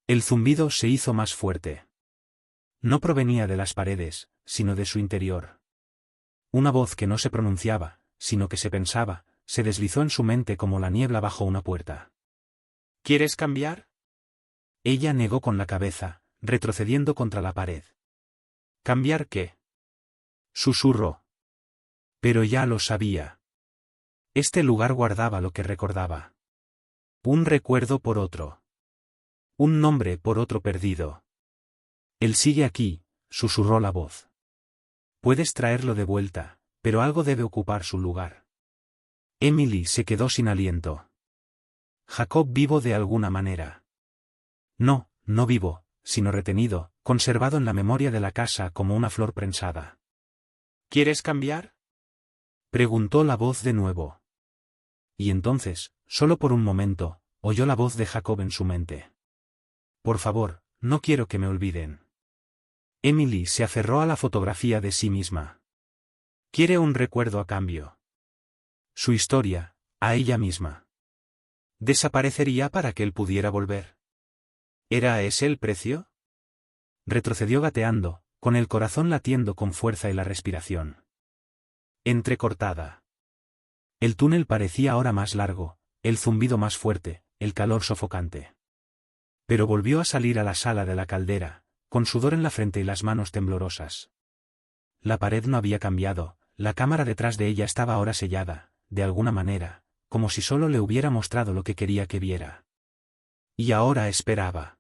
El zumbido se hizo más fuerte. No provenía de las paredes, sino de su interior. Una voz que no se pronunciaba, sino que se pensaba, se deslizó en su mente como la niebla bajo una puerta. ¿Quieres cambiar? Ella negó con la cabeza, retrocediendo contra la pared. ¿Cambiar qué? Susurró. Pero ya lo sabía. Este lugar guardaba lo que recordaba. Un recuerdo por otro. Un nombre por otro perdido. Él sigue aquí, susurró la voz. Puedes traerlo de vuelta, pero algo debe ocupar su lugar. Emily se quedó sin aliento. Jacob vivo de alguna manera. No, no vivo, sino retenido, conservado en la memoria de la casa como una flor prensada. ¿Quieres cambiar? Preguntó la voz de nuevo. Y entonces, solo por un momento, oyó la voz de Jacob en su mente. Por favor, no quiero que me olviden. Emily se aferró a la fotografía de sí misma. Quiere un recuerdo a cambio. Su historia, a ella misma. ¿Desaparecería para que él pudiera volver? ¿Era ese el precio? Retrocedió gateando, con el corazón latiendo con fuerza y la respiración entrecortada. El túnel parecía ahora más largo, el zumbido más fuerte, el calor sofocante. Pero volvió a salir a la sala de la caldera, con sudor en la frente y las manos temblorosas. La pared no había cambiado, la cámara detrás de ella estaba ahora sellada, de alguna manera, como si solo le hubiera mostrado lo que quería que viera. Y ahora esperaba.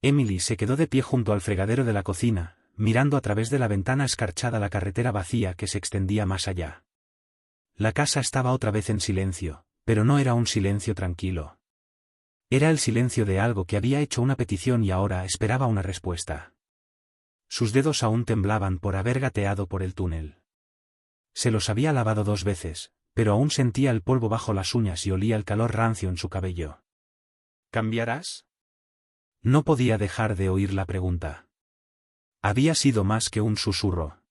Emily se quedó de pie junto al fregadero de la cocina, mirando a través de la ventana escarchada la carretera vacía que se extendía más allá. La casa estaba otra vez en silencio, pero no era un silencio tranquilo. Era el silencio de algo que había hecho una petición y ahora esperaba una respuesta. Sus dedos aún temblaban por haber gateado por el túnel. Se los había lavado 2 veces, pero aún sentía el polvo bajo las uñas y olía el calor rancio en su cabello. ¿Cambiarás? No podía dejar de oír la pregunta. Había sido más que un susurro.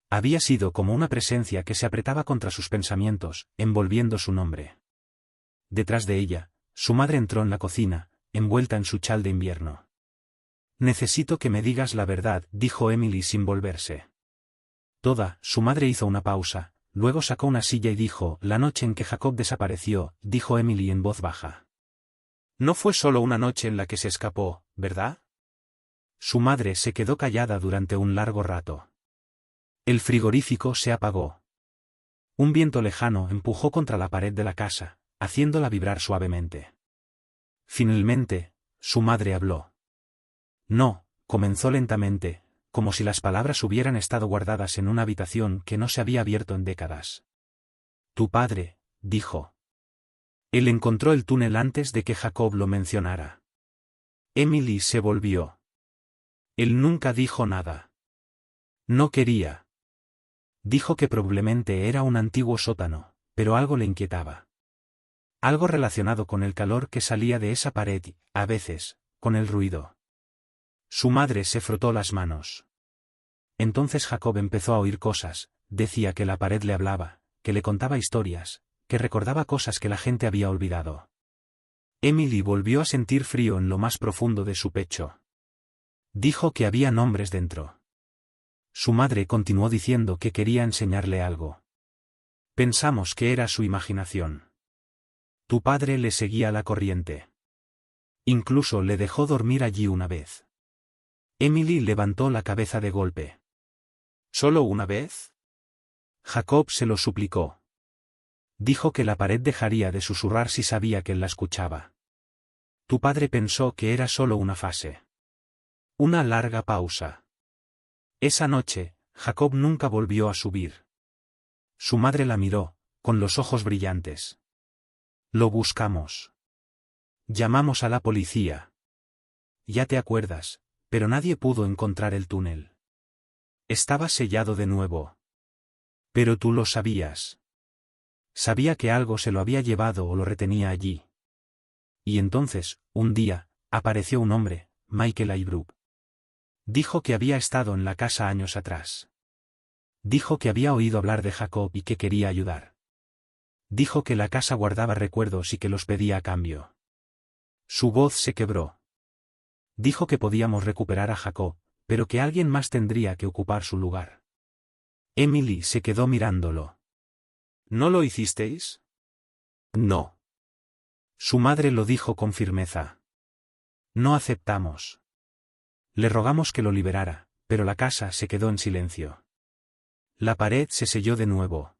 Había sido como una presencia que se apretaba contra sus pensamientos, envolviendo su nombre. Detrás de ella, su madre entró en la cocina, envuelta en su chal de invierno. Necesito que me digas la verdad, dijo Emily sin volverse. Su madre hizo una pausa, luego sacó una silla y dijo, la noche en que Jacob desapareció, dijo Emily en voz baja. No fue solo una noche en la que se escapó, ¿verdad? Su madre se quedó callada durante un largo rato. El frigorífico se apagó. Un viento lejano empujó contra la pared de la casa, haciéndola vibrar suavemente. Finalmente, su madre habló. No, comenzó lentamente, como si las palabras hubieran estado guardadas en una habitación que no se había abierto en décadas. Tu padre, dijo. Él encontró el túnel antes de que Jacob lo mencionara. Emily se volvió. Él nunca dijo nada. No quería. Dijo que probablemente era un antiguo sótano, pero algo le inquietaba. Algo relacionado con el calor que salía de esa pared y, a veces, con el ruido. Su madre se frotó las manos. Entonces Jacob empezó a oír cosas, decía que la pared le hablaba, que le contaba historias, que recordaba cosas que la gente había olvidado. Emily volvió a sentir frío en lo más profundo de su pecho. Dijo que había nombres dentro. Su madre continuó diciendo que quería enseñarle algo. Pensamos que era su imaginación. Tu padre le seguía la corriente. Incluso le dejó dormir allí una vez. Emily levantó la cabeza de golpe. ¿Solo una vez? Jacob se lo suplicó. Dijo que la pared dejaría de susurrar si sabía que él la escuchaba. Tu padre pensó que era solo una fase. Una larga pausa. Esa noche, Jacob nunca volvió a subir. Su madre la miró, con los ojos brillantes. Lo buscamos. Llamamos a la policía. Ya te acuerdas, pero nadie pudo encontrar el túnel. Estaba sellado de nuevo. Pero tú lo sabías. Sabía que algo se lo había llevado o lo retenía allí. Y entonces, un día, apareció un hombre, Michael Aybrook. Dijo que había estado en la casa años atrás. Dijo que había oído hablar de Jacob y que quería ayudar. Dijo que la casa guardaba recuerdos y que los pedía a cambio. Su voz se quebró. Dijo que podíamos recuperar a Jacob, pero que alguien más tendría que ocupar su lugar. Emily se quedó mirándolo. ¿No lo hicisteis? No. Su madre lo dijo con firmeza. No aceptamos. Le rogamos que lo liberara, pero la casa se quedó en silencio. La pared se selló de nuevo.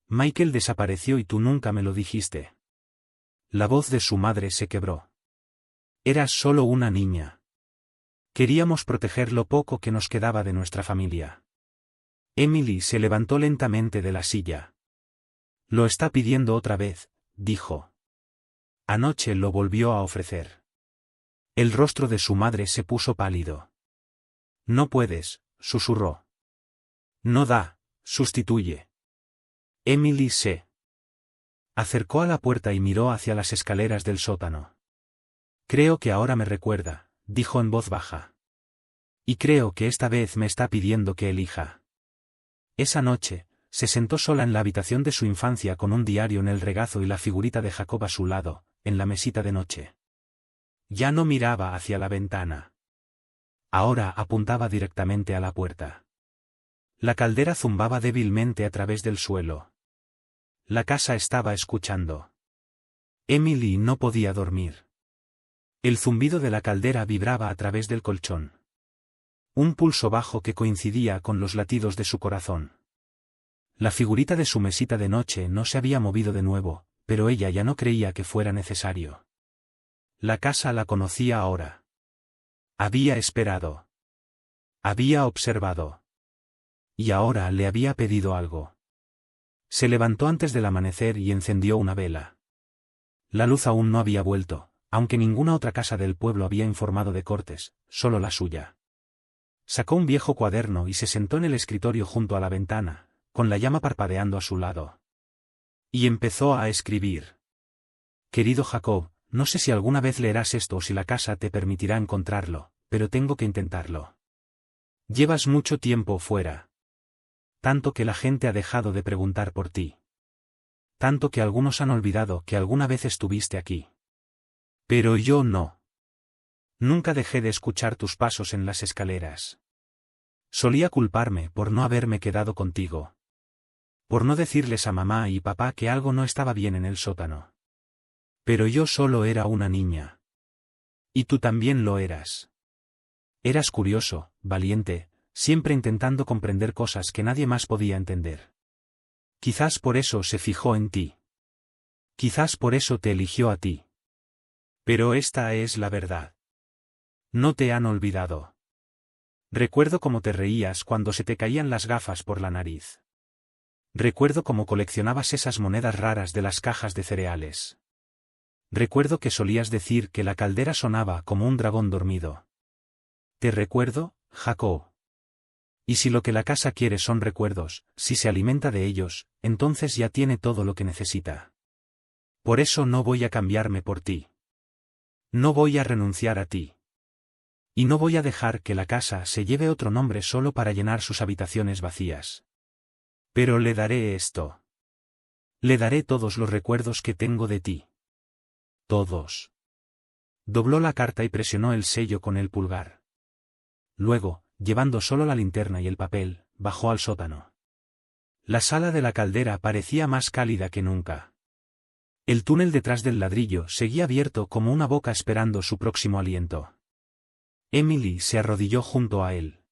Michael desapareció y tú nunca me lo dijiste. La voz de su madre se quebró. Eras solo una niña. Queríamos proteger lo poco que nos quedaba de nuestra familia. Emily se levantó lentamente de la silla. Lo está pidiendo otra vez, dijo. Anoche lo volvió a ofrecer. El rostro de su madre se puso pálido. No puedes, susurró. No da, sustituye. Emily se acercó a la puerta y miró hacia las escaleras del sótano. Creo que ahora me recuerda, dijo en voz baja. Y creo que esta vez me está pidiendo que elija. Esa noche, se sentó sola en la habitación de su infancia con un diario en el regazo y la figurita de Jacob a su lado, en la mesita de noche. Ya no miraba hacia la ventana. Ahora apuntaba directamente a la puerta. La caldera zumbaba débilmente a través del suelo. La casa estaba escuchando. Emily no podía dormir. El zumbido de la caldera vibraba a través del colchón. Un pulso bajo que coincidía con los latidos de su corazón. La figurita de su mesita de noche no se había movido de nuevo, pero ella ya no creía que fuera necesario. La casa la conocía ahora. Había esperado. Había observado. Y ahora le había pedido algo. Se levantó antes del amanecer y encendió una vela. La luz aún no había vuelto, aunque ninguna otra casa del pueblo había informado de cortes, solo la suya. Sacó un viejo cuaderno y se sentó en el escritorio junto a la ventana, con la llama parpadeando a su lado. Y empezó a escribir. Querido Jacob, no sé si alguna vez leerás esto o si la casa te permitirá encontrarlo, pero tengo que intentarlo. Llevas mucho tiempo fuera. Tanto que la gente ha dejado de preguntar por ti. Tanto que algunos han olvidado que alguna vez estuviste aquí. Pero yo no. Nunca dejé de escuchar tus pasos en las escaleras. Solía culparme por no haberme quedado contigo. Por no decirles a mamá y papá que algo no estaba bien en el sótano. Pero yo solo era una niña. Y tú también lo eras. Eras curioso, valiente, siempre intentando comprender cosas que nadie más podía entender. Quizás por eso se fijó en ti. Quizás por eso te eligió a ti. Pero esta es la verdad. No te han olvidado. Recuerdo cómo te reías cuando se te caían las gafas por la nariz. Recuerdo cómo coleccionabas esas monedas raras de las cajas de cereales. Recuerdo que solías decir que la caldera sonaba como un dragón dormido. Te recuerdo, Jacob. Y si lo que la casa quiere son recuerdos, si se alimenta de ellos, entonces ya tiene todo lo que necesita. Por eso no voy a cambiarme por ti. No voy a renunciar a ti. Y no voy a dejar que la casa se lleve otro nombre solo para llenar sus habitaciones vacías. Pero le daré esto. Le daré todos los recuerdos que tengo de ti. Todos. Dobló la carta y presionó el sello con el pulgar. Luego, llevando solo la linterna y el papel, bajó al sótano. La sala de la caldera parecía más cálida que nunca. El túnel detrás del ladrillo seguía abierto como una boca esperando su próximo aliento. Emily se arrodilló junto a él.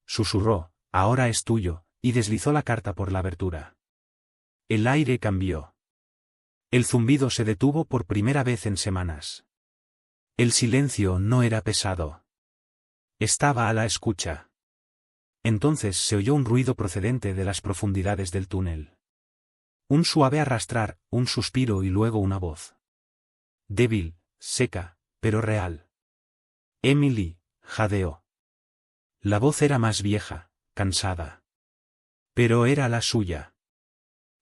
Susurró, ahora es tuyo, y deslizó la carta por la abertura. El aire cambió. El zumbido se detuvo por primera vez en semanas. El silencio no era pesado. Estaba a la escucha. Entonces se oyó un ruido procedente de las profundidades del túnel. Un suave arrastrar, un suspiro y luego una voz. Débil, seca, pero real. Emily, jadeó. La voz era más vieja, cansada. Pero era la suya.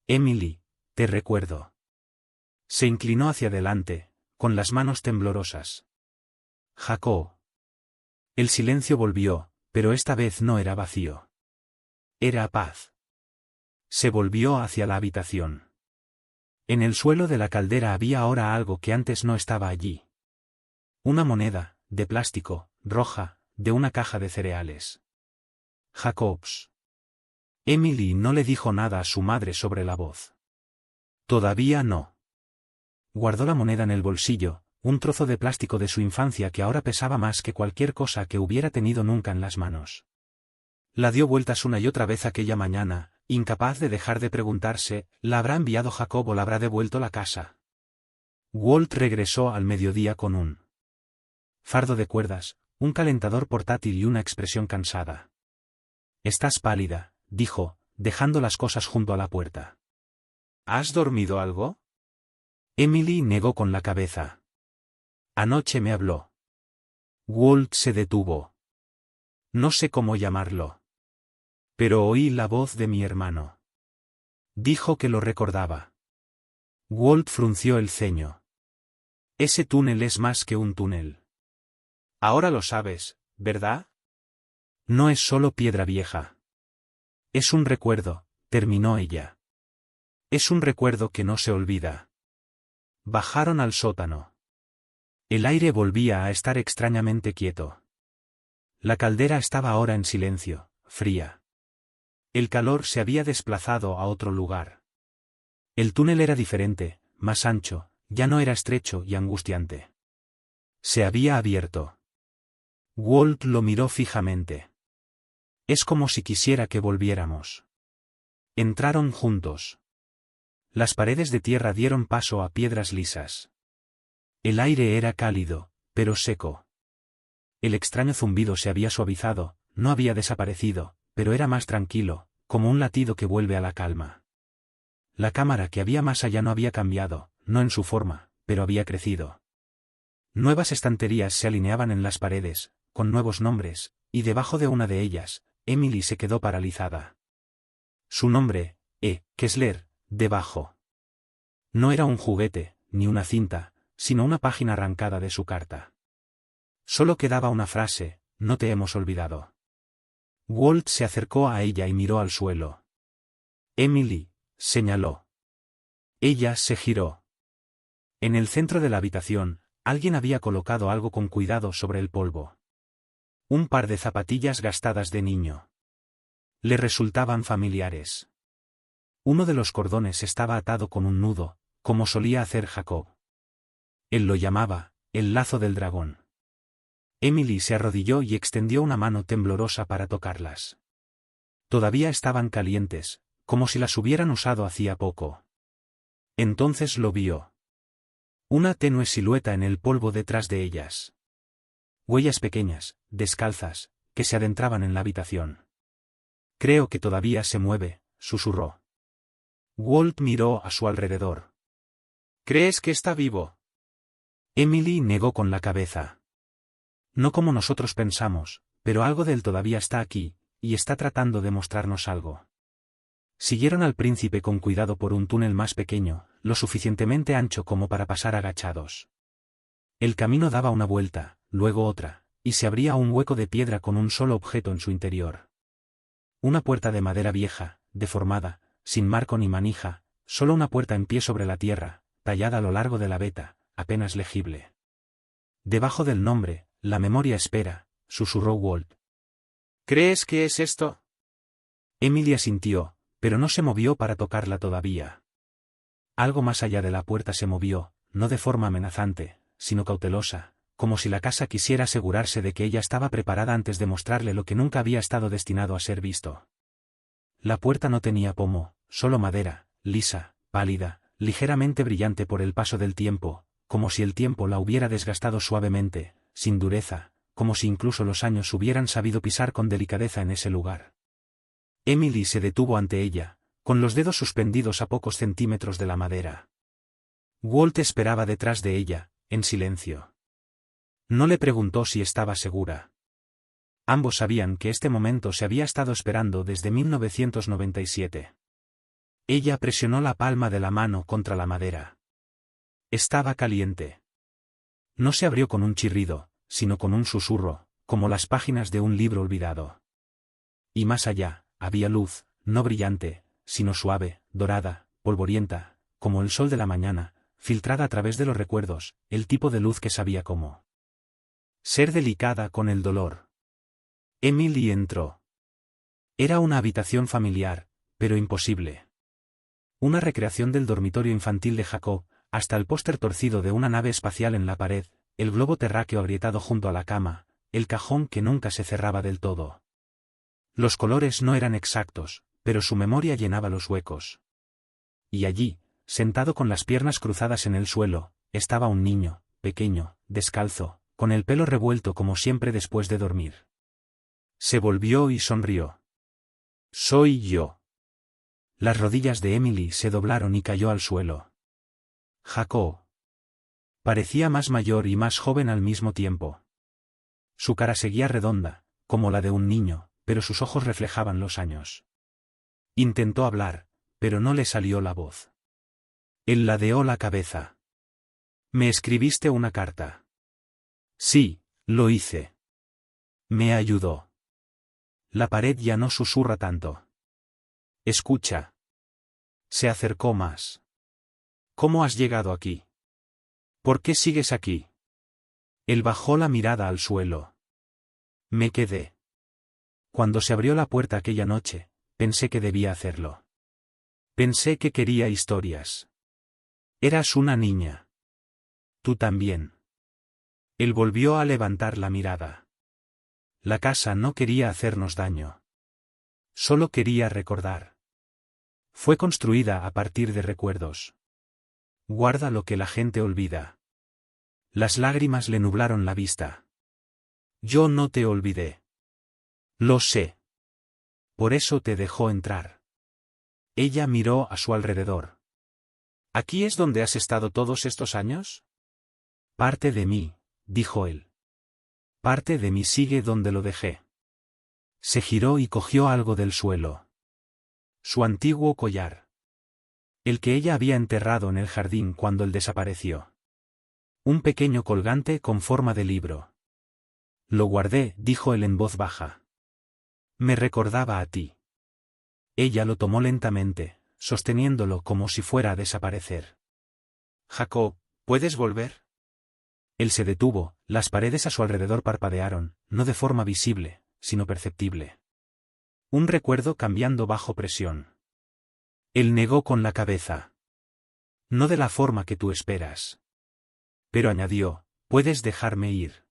Emily, te recuerdo. Se inclinó hacia adelante, con las manos temblorosas. Jacob. El silencio volvió, pero esta vez no era vacío. Era paz. Se volvió hacia la habitación. En el suelo de la caldera había ahora algo que antes no estaba allí. Una moneda, de plástico, roja, de una caja de cereales. Jacobs. Emily no le dijo nada a su madre sobre la voz. Todavía no. Guardó la moneda en el bolsillo, un trozo de plástico de su infancia que ahora pesaba más que cualquier cosa que hubiera tenido nunca en las manos. La dio vueltas una y otra vez aquella mañana, incapaz de dejar de preguntarse, ¿la habrá enviado Jacob o la habrá devuelto la casa? Walt regresó al mediodía con un fardo de cuerdas, un calentador portátil y una expresión cansada. Estás pálida, dijo, dejando las cosas junto a la puerta. ¿Has dormido algo? Emily negó con la cabeza. Anoche me habló. Walt se detuvo. No sé cómo llamarlo. Pero oí la voz de mi hermano. Dijo que lo recordaba. Walt frunció el ceño. Ese túnel es más que un túnel. Ahora lo sabes, ¿verdad? No es solo piedra vieja. Es un recuerdo, terminó ella. Es un recuerdo que no se olvida. Bajaron al sótano. El aire volvía a estar extrañamente quieto. La caldera estaba ahora en silencio, fría. El calor se había desplazado a otro lugar. El túnel era diferente, más ancho, ya no era estrecho y angustiante. Se había abierto. Walt lo miró fijamente. Es como si quisiera que volviéramos. Entraron juntos. Las paredes de tierra dieron paso a piedras lisas. El aire era cálido, pero seco. El extraño zumbido se había suavizado, no había desaparecido, pero era más tranquilo, como un latido que vuelve a la calma. La cámara que había más allá no había cambiado, no en su forma, pero había crecido. Nuevas estanterías se alineaban en las paredes, con nuevos nombres, y debajo de una de ellas, Emily se quedó paralizada. Su nombre, Kessler, debajo. No era un juguete, ni una cinta, sino una página arrancada de su carta. Solo quedaba una frase: no te hemos olvidado. Walt se acercó a ella y miró al suelo. Emily, señaló. Ella se giró. En el centro de la habitación, alguien había colocado algo con cuidado sobre el polvo. Un par de zapatillas gastadas de niño. Le resultaban familiares. Uno de los cordones estaba atado con un nudo, como solía hacer Jacob. Él lo llamaba el lazo del dragón. Emily se arrodilló y extendió una mano temblorosa para tocarlas. Todavía estaban calientes, como si las hubieran usado hacía poco. Entonces lo vio. Una tenue silueta en el polvo detrás de ellas. Huellas pequeñas, descalzas, que se adentraban en la habitación. Creo que todavía se mueve, susurró. Walt miró a su alrededor. ¿Crees que está vivo? Emily negó con la cabeza. No como nosotros pensamos, pero algo de él todavía está aquí, y está tratando de mostrarnos algo. Siguieron al príncipe con cuidado por un túnel más pequeño, lo suficientemente ancho como para pasar agachados. El camino daba una vuelta, luego otra, y se abría un hueco de piedra con un solo objeto en su interior. Una puerta de madera vieja, deformada, sin marco ni manija, solo una puerta en pie sobre la tierra, tallada a lo largo de la veta, apenas legible. Debajo del nombre, la memoria espera, susurró Walt. ¿Crees que es esto? Emily asintió, pero no se movió para tocarla todavía. Algo más allá de la puerta se movió, no de forma amenazante, sino cautelosa, como si la casa quisiera asegurarse de que ella estaba preparada antes de mostrarle lo que nunca había estado destinado a ser visto. La puerta no tenía pomo, solo madera, lisa, pálida, ligeramente brillante por el paso del tiempo, como si el tiempo la hubiera desgastado suavemente, sin dureza, como si incluso los años hubieran sabido pisar con delicadeza en ese lugar. Emily se detuvo ante ella, con los dedos suspendidos a pocos centímetros de la madera. Walt esperaba detrás de ella, en silencio. No le preguntó si estaba segura. Ambos sabían que este momento se había estado esperando desde 1997. Ella presionó la palma de la mano contra la madera. Estaba caliente. No se abrió con un chirrido, sino con un susurro, como las páginas de un libro olvidado. Y más allá, había luz, no brillante, sino suave, dorada, polvorienta, como el sol de la mañana, filtrada a través de los recuerdos, el tipo de luz que sabía cómo ser delicada con el dolor. Emily entró. Era una habitación familiar, pero imposible. Una recreación del dormitorio infantil de Jacob, hasta el póster torcido de una nave espacial en la pared, el globo terráqueo agrietado junto a la cama, el cajón que nunca se cerraba del todo. Los colores no eran exactos, pero su memoria llenaba los huecos. Y allí, sentado con las piernas cruzadas en el suelo, estaba un niño, pequeño, descalzo, con el pelo revuelto como siempre después de dormir. Se volvió y sonrió. Soy yo. Las rodillas de Emily se doblaron y cayó al suelo. Jacob. Parecía más mayor y más joven al mismo tiempo. Su cara seguía redonda, como la de un niño, pero sus ojos reflejaban los años. Intentó hablar, pero no le salió la voz. Él ladeó la cabeza. ¿Me escribiste una carta? Sí, Lo hice. Me ayudó. La pared ya no susurra tanto. Escucha. Se acercó más. ¿Cómo has llegado aquí? ¿Por qué sigues aquí? Él bajó la mirada al suelo. Me quedé. Cuando se abrió la puerta aquella noche, pensé que debía hacerlo. Pensé que quería historias. Eras una niña. Tú también. Él volvió a levantar la mirada. La casa no quería hacernos daño. Solo quería recordar. Fue construida a partir de recuerdos. Guarda lo que la gente olvida. Las lágrimas le nublaron la vista. Yo no te olvidé. Lo sé. Por eso te dejó entrar. Ella miró a su alrededor. ¿Aquí es donde has estado todos estos años? Parte de mí, dijo él. Parte de mí sigue donde lo dejé. Se giró y cogió algo del suelo. Su antiguo collar. El que ella había enterrado en el jardín cuando él desapareció. Un pequeño colgante con forma de libro. Lo guardé, dijo él en voz baja. Me recordaba a ti. Ella lo tomó lentamente, sosteniéndolo como si fuera a desaparecer. Jacob, ¿puedes volver? Él se detuvo, las paredes a su alrededor parpadearon, no de forma visible, sino perceptible. Un recuerdo cambiando bajo presión. Él negó con la cabeza. No de la forma que tú esperas. Pero añadió, puedes dejarme ir.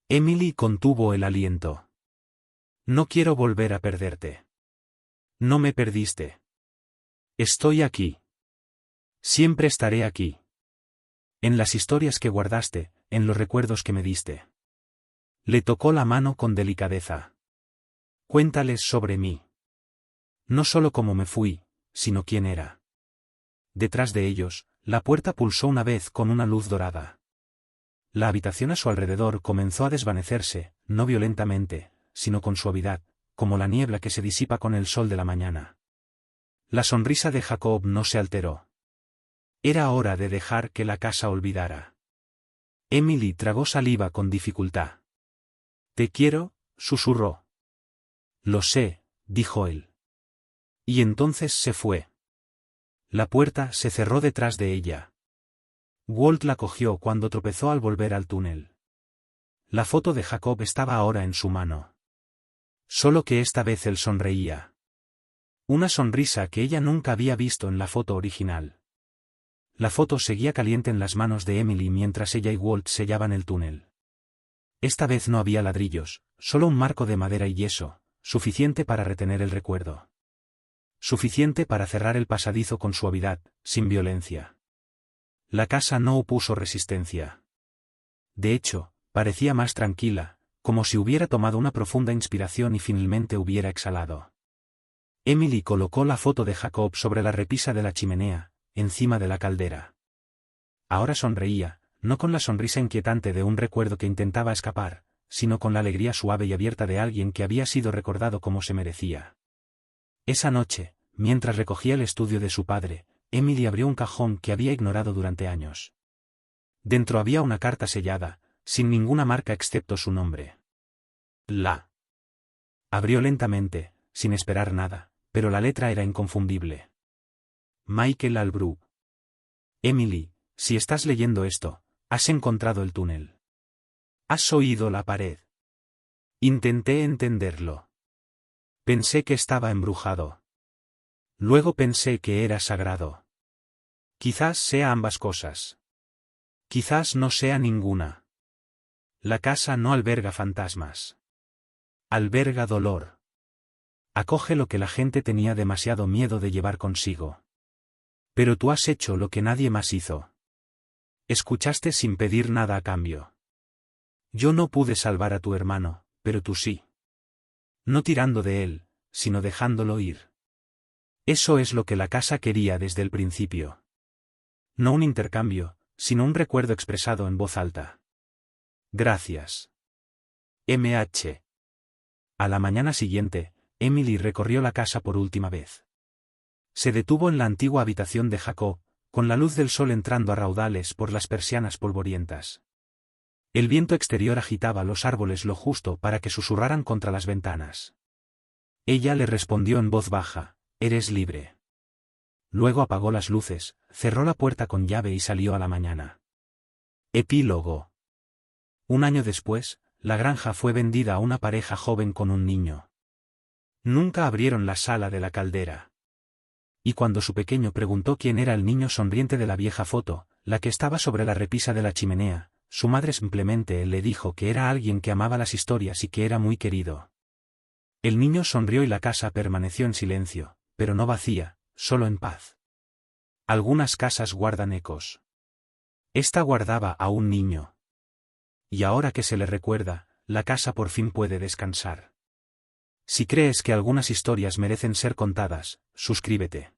Emily contuvo el aliento. No quiero volver a perderte. No me perdiste. Estoy aquí. Siempre estaré aquí. En las historias que guardaste, en los recuerdos que me diste. Le tocó la mano con delicadeza. Cuéntales sobre mí. No solo cómo me fui, sino quién era. Detrás de ellos, la puerta pulsó una vez con una luz dorada. La habitación a su alrededor comenzó a desvanecerse, no violentamente, sino con suavidad, como la niebla que se disipa con el sol de la mañana. La sonrisa de Jacob no se alteró. Era hora de dejar que la casa olvidara. Emily tragó saliva con dificultad. Te quiero, susurró. Lo sé, dijo él. Y entonces se fue. La puerta se cerró detrás de ella. Walt la cogió cuando tropezó al volver al túnel. La foto de Jacob estaba ahora en su mano. Solo que esta vez él sonreía. Una sonrisa que ella nunca había visto en la foto original. La foto seguía caliente en las manos de Emily mientras ella y Walt sellaban el túnel. Esta vez no había ladrillos, solo un marco de madera y yeso, suficiente para retener el recuerdo. Suficiente para cerrar el pasadizo con suavidad, sin violencia. La casa no opuso resistencia. De hecho, parecía más tranquila, como si hubiera tomado una profunda inspiración y finalmente hubiera exhalado. Emily colocó la foto de Jacob sobre la repisa de la chimenea, encima de la caldera. Ahora sonreía, no con la sonrisa inquietante de un recuerdo que intentaba escapar, sino con la alegría suave y abierta de alguien que había sido recordado como se merecía. Esa noche, mientras recogía el estudio de su padre, Emily abrió un cajón que había ignorado durante años. Dentro había una carta sellada, sin ninguna marca excepto su nombre. La abrió lentamente, sin esperar nada, pero la letra era inconfundible. Michael Albrook. Emily, si estás leyendo esto, has encontrado el túnel. Has oído la pared. Intenté entenderlo. Pensé que estaba embrujado. Luego pensé que era sagrado. Quizás sea ambas cosas. Quizás no sea ninguna. La casa no alberga fantasmas. Alberga dolor. Acoge lo que la gente tenía demasiado miedo de llevar consigo. Pero tú has hecho lo que nadie más hizo. Escuchaste sin pedir nada a cambio. Yo no pude salvar a tu hermano, pero tú sí. No tirando de él, sino dejándolo ir. Eso es lo que la casa quería desde el principio. No un intercambio, sino un recuerdo expresado en voz alta. Gracias. MH. A la mañana siguiente, Emily recorrió la casa por última vez. Se detuvo en la antigua habitación de Jacob, con la luz del sol entrando a raudales por las persianas polvorientas. El viento exterior agitaba los árboles lo justo para que susurraran contra las ventanas. Ella le respondió en voz baja, «Eres libre». Luego apagó las luces, cerró la puerta con llave y salió a la mañana. Epílogo. Un año después, la granja fue vendida a una pareja joven con un niño. Nunca abrieron la sala de la caldera. Y cuando su pequeño preguntó quién era el niño sonriente de la vieja foto, la que estaba sobre la repisa de la chimenea, su madre simplemente le dijo que era alguien que amaba las historias y que era muy querido. El niño sonrió y la casa permaneció en silencio, pero no vacía, solo en paz. Algunas casas guardan ecos. Esta guardaba a un niño. Y ahora que se le recuerda, la casa por fin puede descansar. Si crees que algunas historias merecen ser contadas, suscríbete.